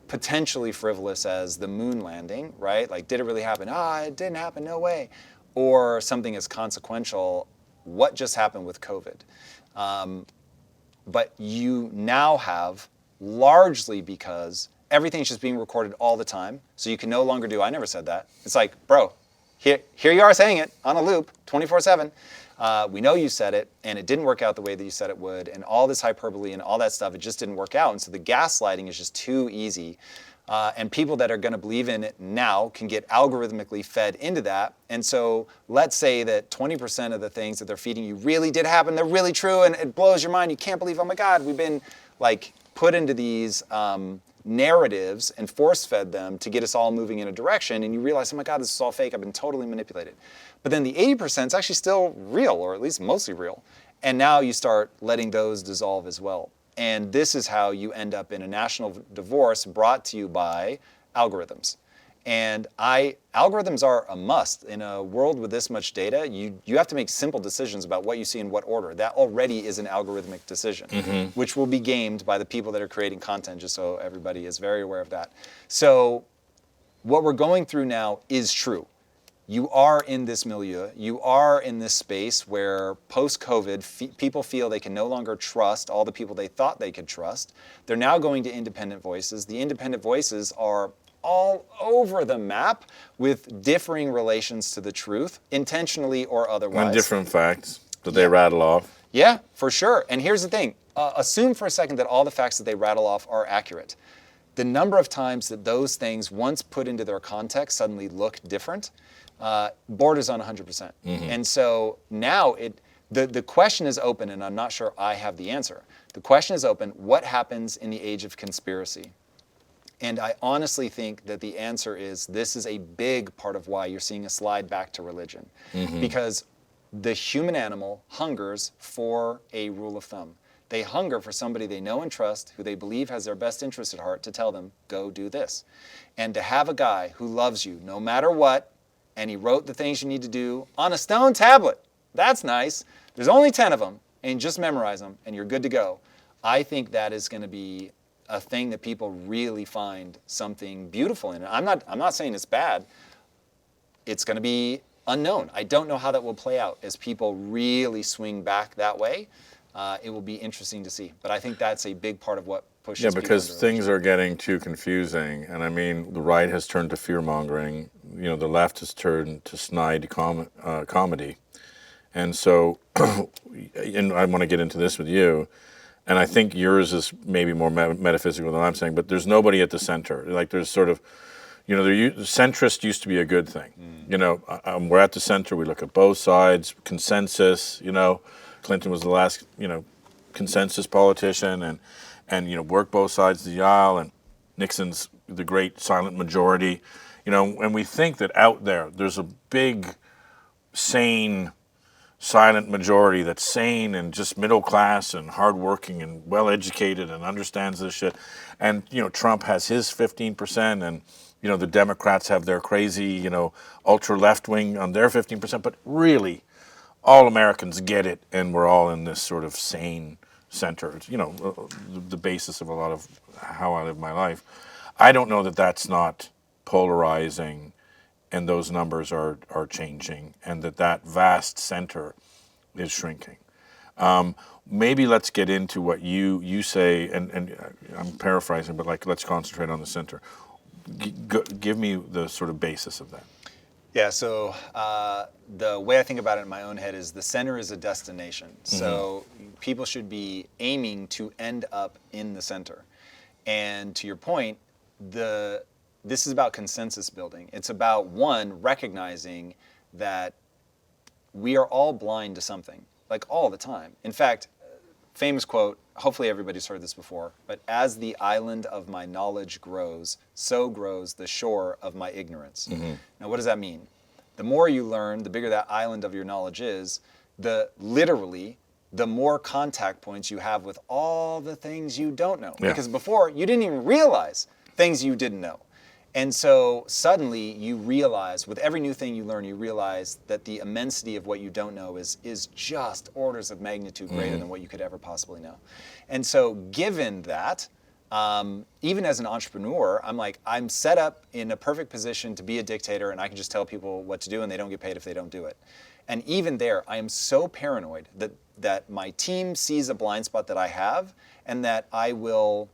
potentially frivolous as the moon landing, right? Did it really happen? It didn't happen, no way. Or something as consequential, what just happened with COVID? But you now have, largely because everything's just being recorded all the time, so you can no longer do, I never said that. It's bro, here you are saying it on a loop, 24/7. We know you said it, and it didn't work out the way that you said it would, and all this hyperbole and all that stuff, it just didn't work out. And so the gaslighting is just too easy. And people that are going to believe in it now can get algorithmically fed into that. And so let's say that 20% of the things that they're feeding you really did happen. They're really true, and it blows your mind. You can't believe, oh my God, we've been put into these narratives and force-fed them to get us all moving in a direction, and you realize, oh my God, this is all fake, I've been totally manipulated. But then the 80% is actually still real, or at least mostly real. And now you start letting those dissolve as well. And this is how you end up in a national divorce brought to you by algorithms. And algorithms are a must. In a world with this much data, you have to make simple decisions about what you see in what order. That already is an algorithmic decision, which will be gamed by the people that are creating content, just so everybody is very aware of that. So what we're going through now is true. You are in this milieu. You are in this space where post-COVID, people feel they can no longer trust all the people they thought they could trust. They're now going to independent voices. The independent voices are all over the map with differing relations to the truth, intentionally or otherwise. And different facts that they rattle off. Yeah, for sure. And here's the thing. Assume for a second that all the facts that they rattle off are accurate. The number of times that those things, once put into their context, suddenly look different, borders on 100%. And so now the question is open, and I'm not sure I have the answer. The question is open, what happens in the age of conspiracy? And I honestly think that the answer is this is a big part of why you're seeing a slide back to religion. Because the human animal hungers for a rule of thumb. They hunger for somebody they know and trust, who they believe has their best interest at heart, to tell them, go do this. And to have a guy who loves you no matter what, and he wrote the things you need to do on a stone tablet. That's nice. There's only 10 of them, and just memorize them, and you're good to go. I think that is going to be a thing that people really find something beautiful in. I'm not saying it's bad. It's going to be unknown. I don't know how that will play out as people really swing back that way. It will be interesting to see. But I think that's a big part of what pushes people. Yeah, because things are getting too confusing. And I mean, the right has turned to fear-mongering. You know, the left has turned to snide comedy. And so, and I want to get into this with you, and I think yours is maybe more metaphysical than I'm saying, but there's nobody at the center. Like there's sort of, you know, centrist used to be a good thing. You know, we're at the center, we look at both sides, consensus, you know. Clinton was the last, you know, consensus politician and you know, worked both sides of the aisle, and Nixon's the great silent majority. You know, and we think that out there's a big, sane, silent majority that's sane and just middle class and hardworking and well educated and understands this shit. And you know, Trump has his 15%, and you know, the Democrats have their crazy, you know, ultra left wing on their 15%. But really, all Americans get it, and we're all in this sort of sane center. It's, you know, the basis of a lot of how I live my life. I don't know that that's not polarizing, and those numbers are changing, and that vast center is shrinking. Maybe let's get into what you say, and I'm paraphrasing, but like let's concentrate on the center. Give me the sort of basis of that. Yeah, so the way I think about it in my own head is the center is a destination. So people should be aiming to end up in the center. And to your point, this is about consensus building. It's about, one, recognizing that we are all blind to something, like all the time. In fact, famous quote, hopefully everybody's heard this before, but as the island of my knowledge grows, so grows the shore of my ignorance. Now, what does that mean? The more you learn, the bigger that island of your knowledge is, literally, the more contact points you have with all the things you don't know. Yeah. Because before, you didn't even realize things you didn't know. And so suddenly you realize, with every new thing you learn, you realize that the immensity of what you don't know is just orders of magnitude greater than what you could ever possibly know. And so given that, even as an entrepreneur, I'm set up in a perfect position to be a dictator, and I can just tell people what to do, and they don't get paid if they don't do it. And even there, I am so paranoid that my team sees a blind spot that I have, and that I will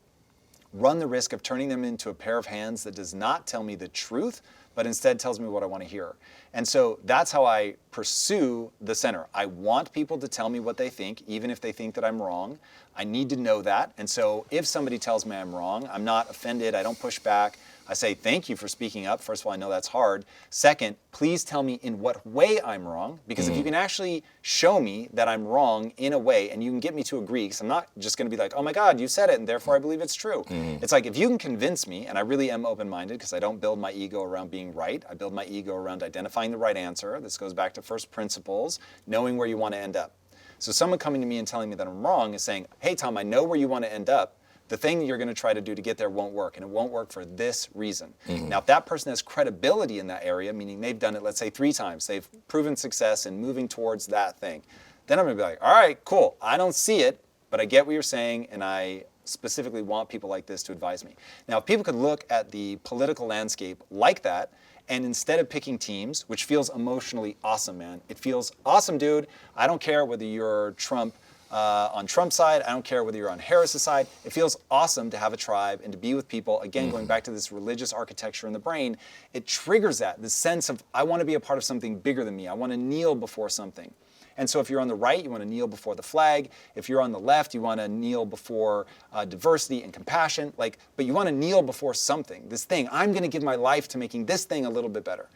run the risk of turning them into a pair of hands that does not tell me the truth, but instead tells me what I want to hear. And so that's how I pursue the center. I want people to tell me what they think, even if they think that I'm wrong. I need to know that. And so if somebody tells me I'm wrong, I'm not offended, I don't push back. I say, thank you for speaking up. First of all, I know that's hard. Second, please tell me in what way I'm wrong, because if you can actually show me that I'm wrong in a way, and you can get me to agree, because I'm not just going to be like, oh my God, you said it, and therefore I believe it's true. It's like, if you can convince me, and I really am open-minded, because I don't build my ego around being right. I build my ego around identifying the right answer. This goes back to first principles, knowing where you want to end up. So someone coming to me and telling me that I'm wrong is saying, hey, Tom, I know where you want to end up. The thing you're going to try to do to get there won't work, and it won't work for this reason. Now, if that person has credibility in that area, meaning they've done it, let's say 3 times, they've proven success in moving towards that thing, then I'm going to be like, all right, cool. I don't see it, but I get what you're saying, and I specifically want people like this to advise me. Now, if people could look at the political landscape like that, and instead of picking teams, which feels emotionally awesome, man. It feels awesome, dude. I don't care whether you're Trump, on Trump's side, I don't care whether you're on Harris's side. It feels awesome to have a tribe and to be with people. Again, going back to this religious architecture in the brain, it triggers that, this sense of, I want to be a part of something bigger than me. I want to kneel before something. And so if you're on the right, you want to kneel before the flag. If you're on the left, you want to kneel before diversity and compassion. But you want to kneel before something, this thing. I'm going to give my life to making this thing a little bit better.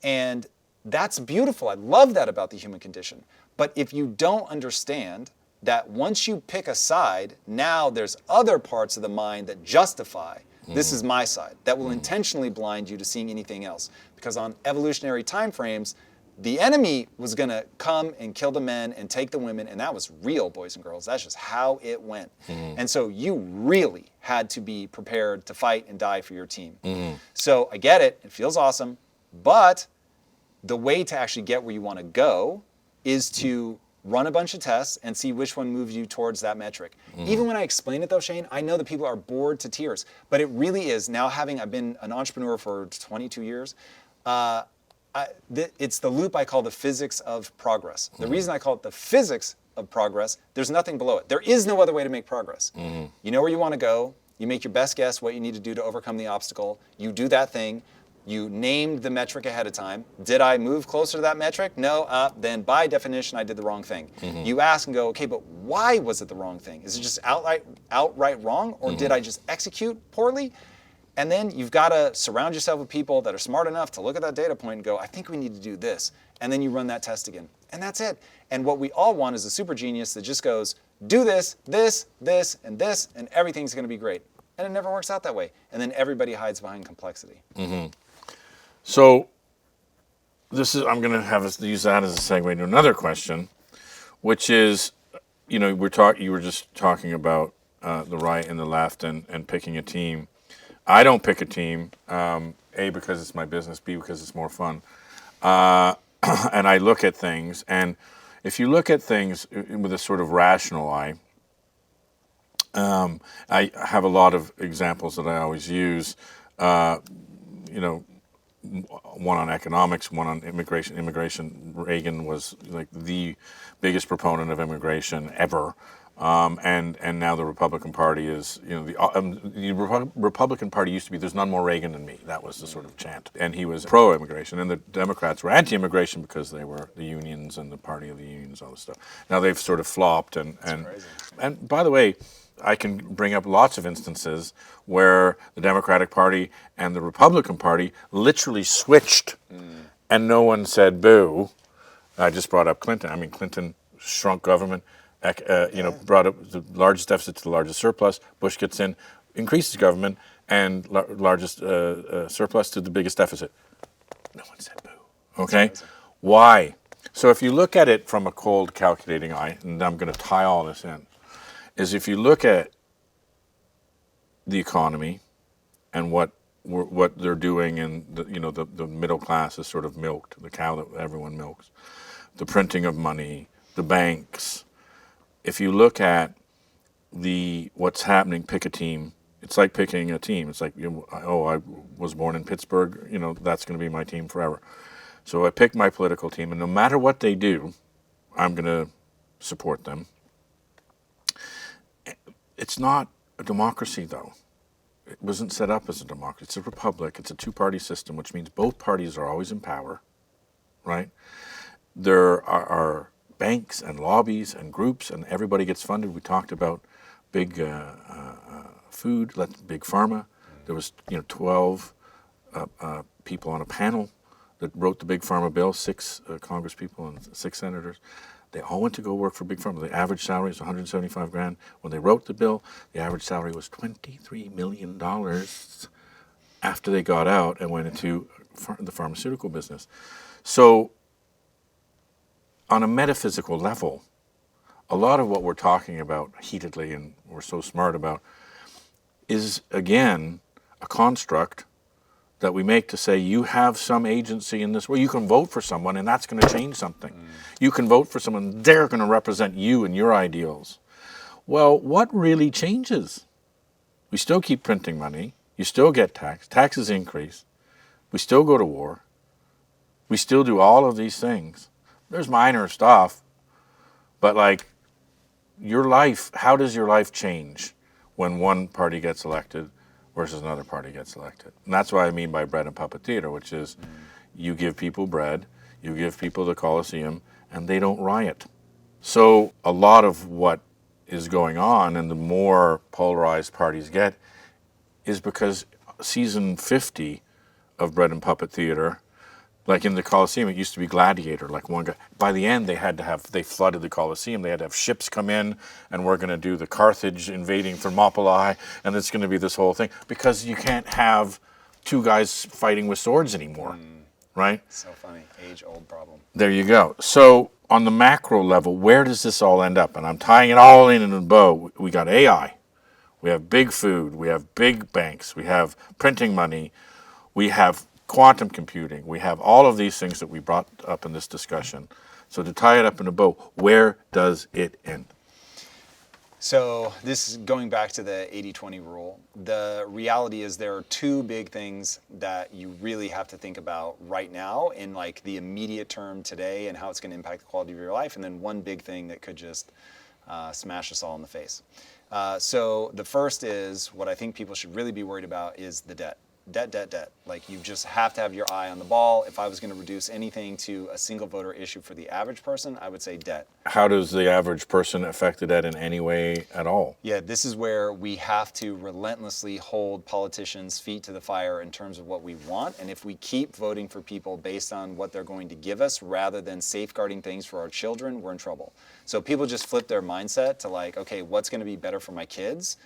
And that's beautiful. I love that about the human condition. But if you don't understand that once you pick a side, now there's other parts of the mind that justify, this is my side, that will intentionally blind you to seeing anything else. Because on evolutionary time frames, the enemy was going to come and kill the men and take the women, and that was real, boys and girls. That's just how it went. And so you really had to be prepared to fight and die for your team. So I get it. It feels awesome. But the way to actually get where you want to go is to run a bunch of tests and see which one moves you towards that metric. Even when I explain it though, Shane, I know that people are bored to tears, but it really is. Now I've been an entrepreneur for 22 years, it's the loop I call the physics of progress. The reason I call it the physics of progress, there's nothing below it. There is no other way to make progress. You know where you want to go, you make your best guess what you need to do to overcome the obstacle, you do that thing, you named the metric ahead of time. Did I move closer to that metric? No, then by definition, I did the wrong thing. You ask and go, okay, but why was it the wrong thing? Is it just outright wrong, or did I just execute poorly? And then you've got to surround yourself with people that are smart enough to look at that data point and go, I think we need to do this. And then you run that test again. And that's it. And what we all want is a super genius that just goes, do this, this, this, and this, and everything's going to be great. And it never works out that way. And then everybody hides behind complexity. So I'm going to have us use that as a segue to another question, which is, you were just talking about the right and the left and picking a team. I don't pick a team, A, because it's my business, B, because it's more fun. And I look at things, and if you look at things with a sort of rational eye, I have a lot of examples that I always use, one on economics, one on immigration. Reagan was like the biggest proponent of immigration ever. And now the Republican Party is, the Republican Party used to be, there's none more Reagan than me. That was the sort of chant. And he was pro-immigration. And the Democrats were anti-immigration because they were the unions and the party of the unions, all this stuff. Now they've sort of flopped. And by the way, I can bring up lots of instances where the Democratic Party and the Republican Party literally switched and no one said boo. I just brought up Clinton. I mean, Clinton shrunk government. Brought up the largest deficit to the largest surplus. Bush gets in, increases government, and largest surplus to the biggest deficit. No one said boo. Okay? Why? So if you look at it from a cold, calculating eye, and I'm going to tie all this in, is if you look at the economy and what they're doing, and the middle class is sort of milked, the cow that everyone milks, the printing of money, the banks. If you look at what's happening, pick a team. It's like picking a team. It's like, I was born in Pittsburgh, that's going to be my team forever. So I pick my political team, and no matter what they do, I'm going to support them. It's not a democracy, though. It wasn't set up as a democracy. It's a republic. It's a two-party system, which means both parties are always in power, right? There are banks and lobbies and groups, and everybody gets funded. We talked about big food, big pharma. There was 12 people on a panel that wrote the Big Pharma bill, 6 Congress people and 6 senators. They all went to go work for Big Pharma. The average salary is $175,000. When they wrote the bill, the average salary was $23 million after they got out and went into the pharmaceutical business. So on a metaphysical level, a lot of what we're talking about heatedly and we're so smart about is, again, a construct that we make to say you have some agency in this. Well, you can vote for someone and that's going to change something. You can vote for someone, they're going to represent you and your ideals. Well, what really changes? We still keep printing money. You still get taxed. Taxes increase. We still go to war. We still do all of these things. There's minor stuff, but like your life, how does your life change when one party gets elected versus another party gets elected? And that's what I mean by bread and puppet theater, which is you give people bread, you give people the Coliseum, and they don't riot. So a lot of what is going on, and the more polarized parties get, is because season 50 of bread and puppet theater, like in the Coliseum, it used to be gladiator, like one guy. By the end, they flooded the Coliseum. They had to have ships come in, and we're going to do the Carthage invading Thermopylae, and it's going to be this whole thing. Because you can't have 2 guys fighting with swords anymore, right? So funny. Age-old problem. There you go. So on the macro level, where does this all end up? And I'm tying it all in a bow. We got AI. We have big food. We have big banks. We have printing money. We have quantum computing. We have all of these things that we brought up in this discussion. So to tie it up in a bow, where does it end? So this is going back to the 80-20 rule. The reality is there are 2 big things that you really have to think about right now in like the immediate term today and how it's going to impact the quality of your life, and then one big thing that could just smash us all in the face. So the first is what I think people should really be worried about is the debt. Debt. Like you just have to have your eye on the ball. If I was going to reduce anything to a single voter issue for the average person, I would say debt. How does the average person affect the debt in any way at all? Yeah, this is where we have to relentlessly hold politicians' feet to the fire in terms of what we want. And if we keep voting for people based on what they're going to give us rather than safeguarding things for our children, we're in trouble. So people just flip their mindset to like, okay, what's going to be better for my kids?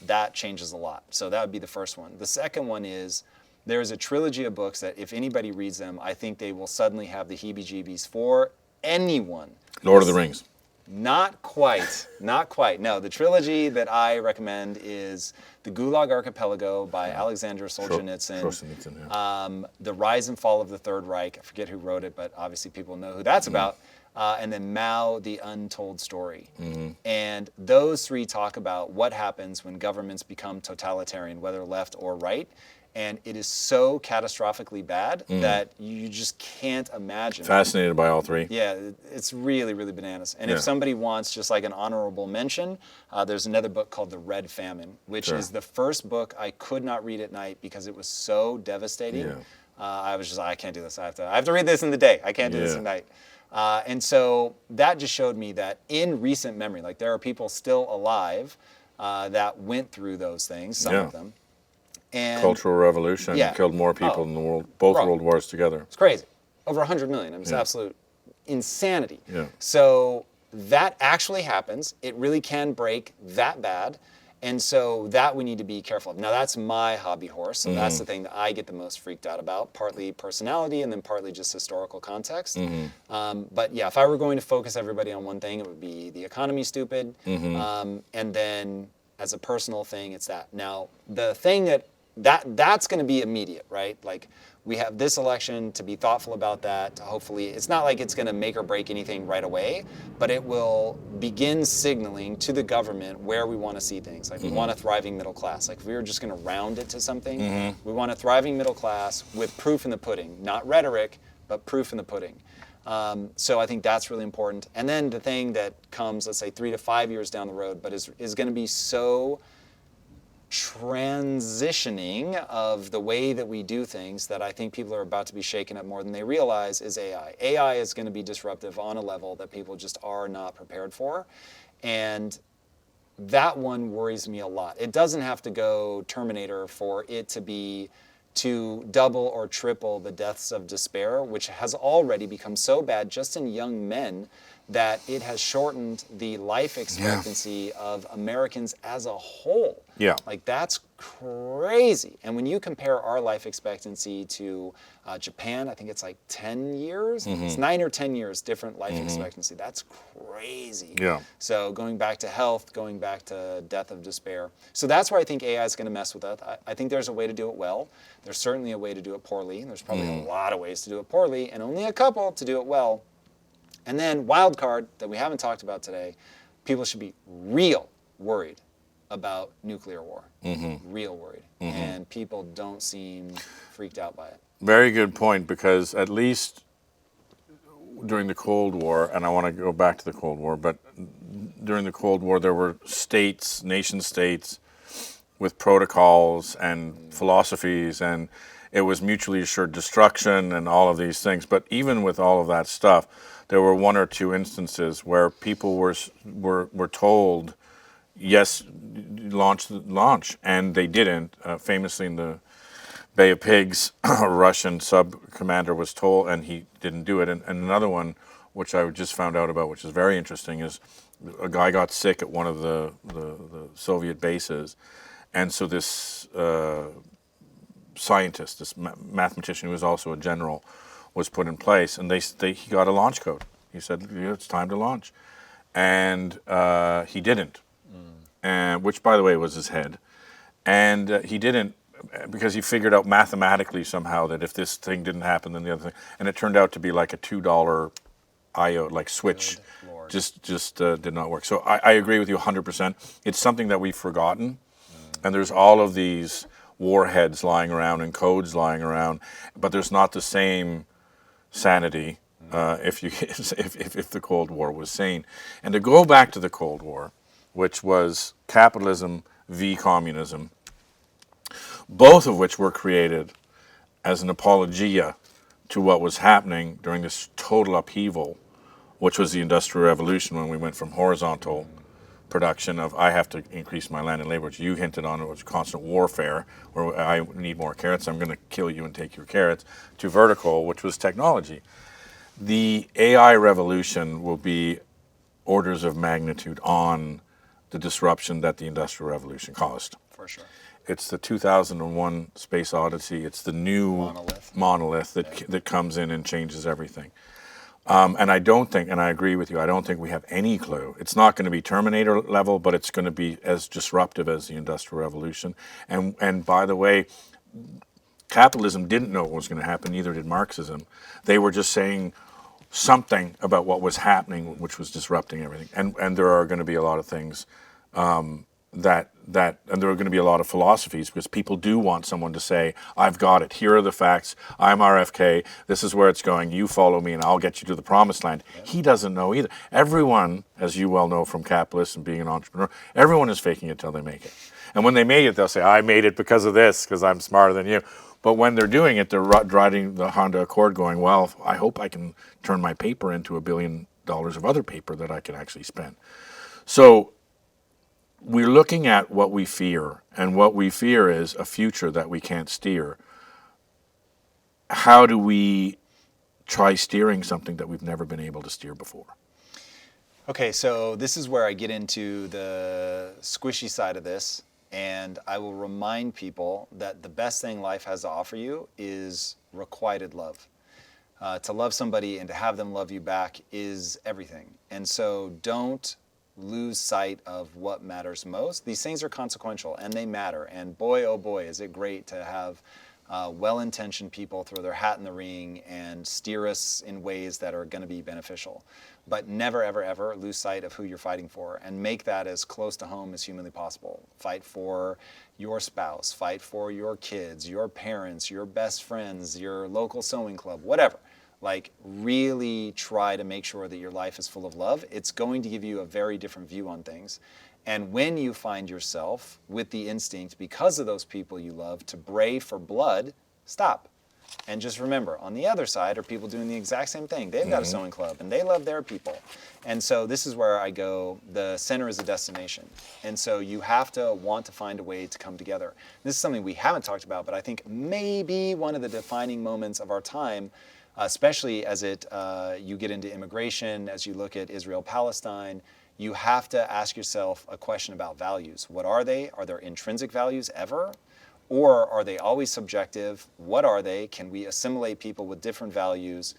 That changes a lot. So that would be the first one. The second one is there's a trilogy of books that if anybody reads them, I think they will suddenly have the heebie-jeebies for anyone. Lord of the Rings. Not quite. No, the trilogy that I recommend is The Gulag Archipelago by Alexander Solzhenitsyn. Yeah. The Rise and Fall of the Third Reich. I forget who wrote it, but obviously people know who that's about. And then Mao, The Untold Story. And those 3 talk about what happens when governments become totalitarian, whether left or right. And it is so catastrophically bad that you just can't imagine. Fascinated by all 3. Yeah, it's really, really bananas. And if somebody wants just like an honorable mention, there's another book called The Red Famine, which is the first book I could not read at night because it was so devastating. Yeah. I was just like, I can't do this. I have to read this in the day. I can't do this at night. And so that just showed me that in recent memory, like there are people still alive that went through those things, some of them. And Cultural Revolution killed more people in the world, both world wars together. It's crazy. Over 100 million. I mean, it's absolute insanity. Yeah. So that actually happens. It really can break that bad. And so that we need to be careful of. Now that's my hobby horse, so that's the thing that I get the most freaked out about, partly personality and then partly just historical context. But yeah, if I were going to focus everybody on one thing, it would be the economy stupid. And then as a personal thing, it's that. Now, the thing that's going to be immediate, right? Like we have this election to be thoughtful about that. Hopefully, it's not like it's going to make or break anything right away, but it will begin signaling to the government where we want to see things. Like we want a thriving middle class. Like if we were just going to round it to something, we want a thriving middle class with proof in the pudding, not rhetoric, but proof in the pudding. So I think that's really important. And then the thing that comes, let's say 3 to 5 years down the road, but is going to be so transitioning of the way that we do things that I think people are about to be shaken up more than they realize is AI. AI is going to be disruptive on a level that people just are not prepared for. And that one worries me a lot. It doesn't have to go Terminator for it to double or triple the deaths of despair, which has already become so bad just in young men that it has shortened the life expectancy of Americans as a whole. Yeah. Like, that's crazy. And when you compare our life expectancy to Japan, I think it's like 10 years. It's 9 or 10 years different life expectancy. That's crazy. Yeah. So going back to health, going back to death of despair. So that's where I think AI is going to mess with us. I think there's a way to do it well. There's certainly a way to do it poorly. And there's probably a lot of ways to do it poorly and only a couple to do it well. And then wild card that we haven't talked about today, people should be real worried about nuclear war. Real worried. And people don't seem freaked out by it. Very good point, because at least during the Cold War, and I want to go back to the Cold War, but during the Cold War there were states, nation states, with protocols and philosophies, and it was mutually assured destruction and all of these things. But even with all of that stuff, there were one or two instances where people were told, yes, launch, and they didn't. Famously in the Bay of Pigs, a Russian sub-commander was told, and he didn't do it. And another one, which I just found out about, which is very interesting, is a guy got sick at one of the Soviet bases. And so this scientist, this mathematician who was also a general, was put in place, and he got a launch code. He said, it's time to launch. And he didn't, and which, by the way, was his head. And he didn't, because he figured out mathematically somehow that if this thing didn't happen, then the other thing. And it turned out to be like a $2 IO, like switch, just did not work. So I agree with you 100%. It's something that we've forgotten. And there's all of these warheads lying around and codes lying around, but there's not the same sanity if the Cold War was sane. And to go back to the Cold War, which was capitalism v. communism, both of which were created as an apologia to what was happening during this total upheaval, which was the Industrial Revolution, when we went from horizontal production of I have to increase my land and labor, which you hinted on, it was constant warfare, where I need more carrots, I'm going to kill you and take your carrots, to vertical, which was technology. The AI revolution will be orders of magnitude on the disruption that the Industrial Revolution caused. For sure. It's the 2001 Space Odyssey. It's the new monolith that comes in and changes everything. And I don't think, and I agree with you, I don't think we have any clue. It's not going to be Terminator level, but it's going to be as disruptive as the Industrial Revolution. And by the way, capitalism didn't know what was going to happen, neither did Marxism. They were just saying something about what was happening, which was disrupting everything. And there are going to be a lot of things and there are going to be a lot of philosophies, because people do want someone to say, I've got it, here are the facts, I'm RFK, this is where it's going, you follow me and I'll get you to the promised land. He doesn't know either. Everyone, as you well know from capitalists and being an entrepreneur, everyone is faking it till they make it. And when they make it, they'll say, I made it because of this, because I'm smarter than you. But when they're doing it, they're driving the Honda Accord going, well, I hope I can turn my paper into $1 billion of other paper that I can actually spend. So we're looking at what we fear, and what we fear is a future that we can't steer. How do we try steering something that we've never been able to steer before? Okay, so this is where I get into the squishy side of this, and I will remind people that the best thing life has to offer you is requited love. To love somebody and to have them love you back is everything. And so don't lose sight of what matters most. These things are consequential and they matter. And boy, oh boy, is it great to have well-intentioned people throw their hat in the ring and steer us in ways that are going to be beneficial. But never, ever, ever lose sight of who you're fighting for, and make that as close to home as humanly possible. Fight for your spouse, fight for your kids, your parents, your best friends, your local sewing club, whatever. Like, really try to make sure that your life is full of love. It's going to give you a very different view on things. And when you find yourself with the instinct, because of those people you love, to bray for blood, stop. And just remember, on the other side are people doing the exact same thing. They've got a sewing club and they love their people. And so this is where I go, the center is a destination. And so you have to want to find a way to come together. This is something we haven't talked about, but I think maybe one of the defining moments of our time, especially as you get into immigration, as you look at Israel-Palestine, you have to ask yourself a question about values. What are they? Are there intrinsic values ever? Or are they always subjective? What are they? Can we assimilate people with different values?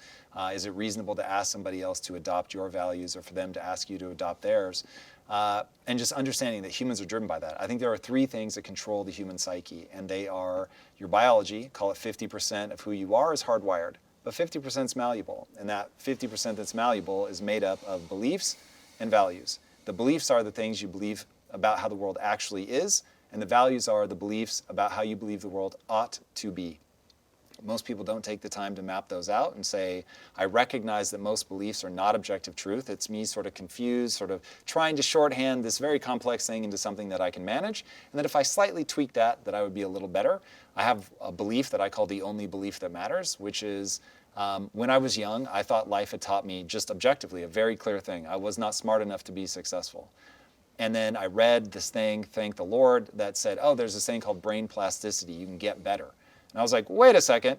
Is it reasonable to ask somebody else to adopt your values or for them to ask you to adopt theirs? And just understanding that humans are driven by that. I think there are three things that control the human psyche, and they are your biology, call it 50% of who you are is hardwired, but 50% is malleable. And that 50% that's malleable is made up of beliefs and values. The beliefs are the things you believe about how the world actually is, and the values are the beliefs about how you believe the world ought to be. Most people don't take the time to map those out and say, I recognize that most beliefs are not objective truth. It's me sort of confused, sort of trying to shorthand this very complex thing into something that I can manage. And that if I slightly tweak that I would be a little better. I have a belief that I call the only belief that matters, which is when I was young, I thought life had taught me just objectively a very clear thing. I was not smart enough to be successful. And then I read this thing, thank the Lord, that said, oh, there's this thing called brain plasticity. You can get better. And I was like, wait a second.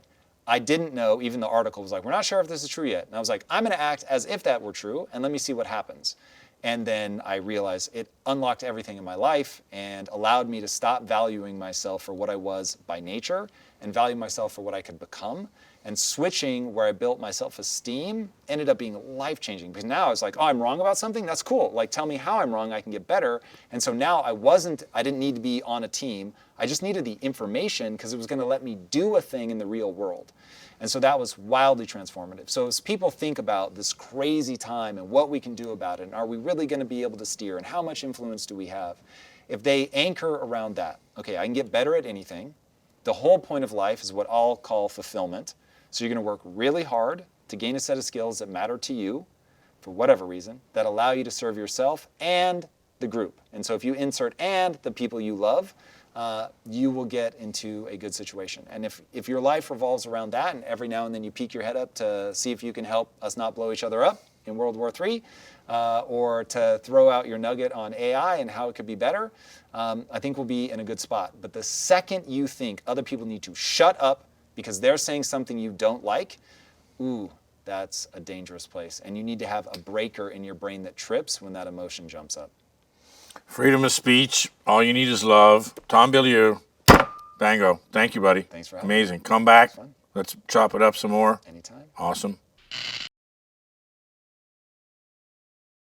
I didn't know, even the article was like, we're not sure if this is true yet. And I was like, I'm going to act as if that were true, and let me see what happens. And then I realized it unlocked everything in my life and allowed me to stop valuing myself for what I was by nature and value myself for what I could become. And switching where I built my self-esteem ended up being life-changing, because now I was like, oh, I'm wrong about something? That's cool. Like, tell me how I'm wrong, I can get better. And so now I didn't need to be on a team. I just needed the information because it was going to let me do a thing in the real world. And so that was wildly transformative. So as people think about this crazy time and what we can do about it, and are we really going to be able to steer, and how much influence do we have, if they anchor around that, okay, I can get better at anything. The whole point of life is what I'll call fulfillment. So you're going to work really hard to gain a set of skills that matter to you, for whatever reason, that allow you to serve yourself and the group. And so if you insert "and" the people you love, you will get into a good situation. And if your life revolves around that, and every now and then you peek your head up to see if you can help us not blow each other up in World War III, or to throw out your nugget on AI and how it could be better, I think we'll be in a good spot. But the second you think other people need to shut up because they're saying something you don't like, ooh, that's a dangerous place. And you need to have a breaker in your brain that trips when that emotion jumps up. Freedom of speech. All you need is love. Tom Bilyeu. Bango. Thank you, buddy. Thanks for having me. Amazing. Come back. Let's chop it up some more. Anytime. Awesome.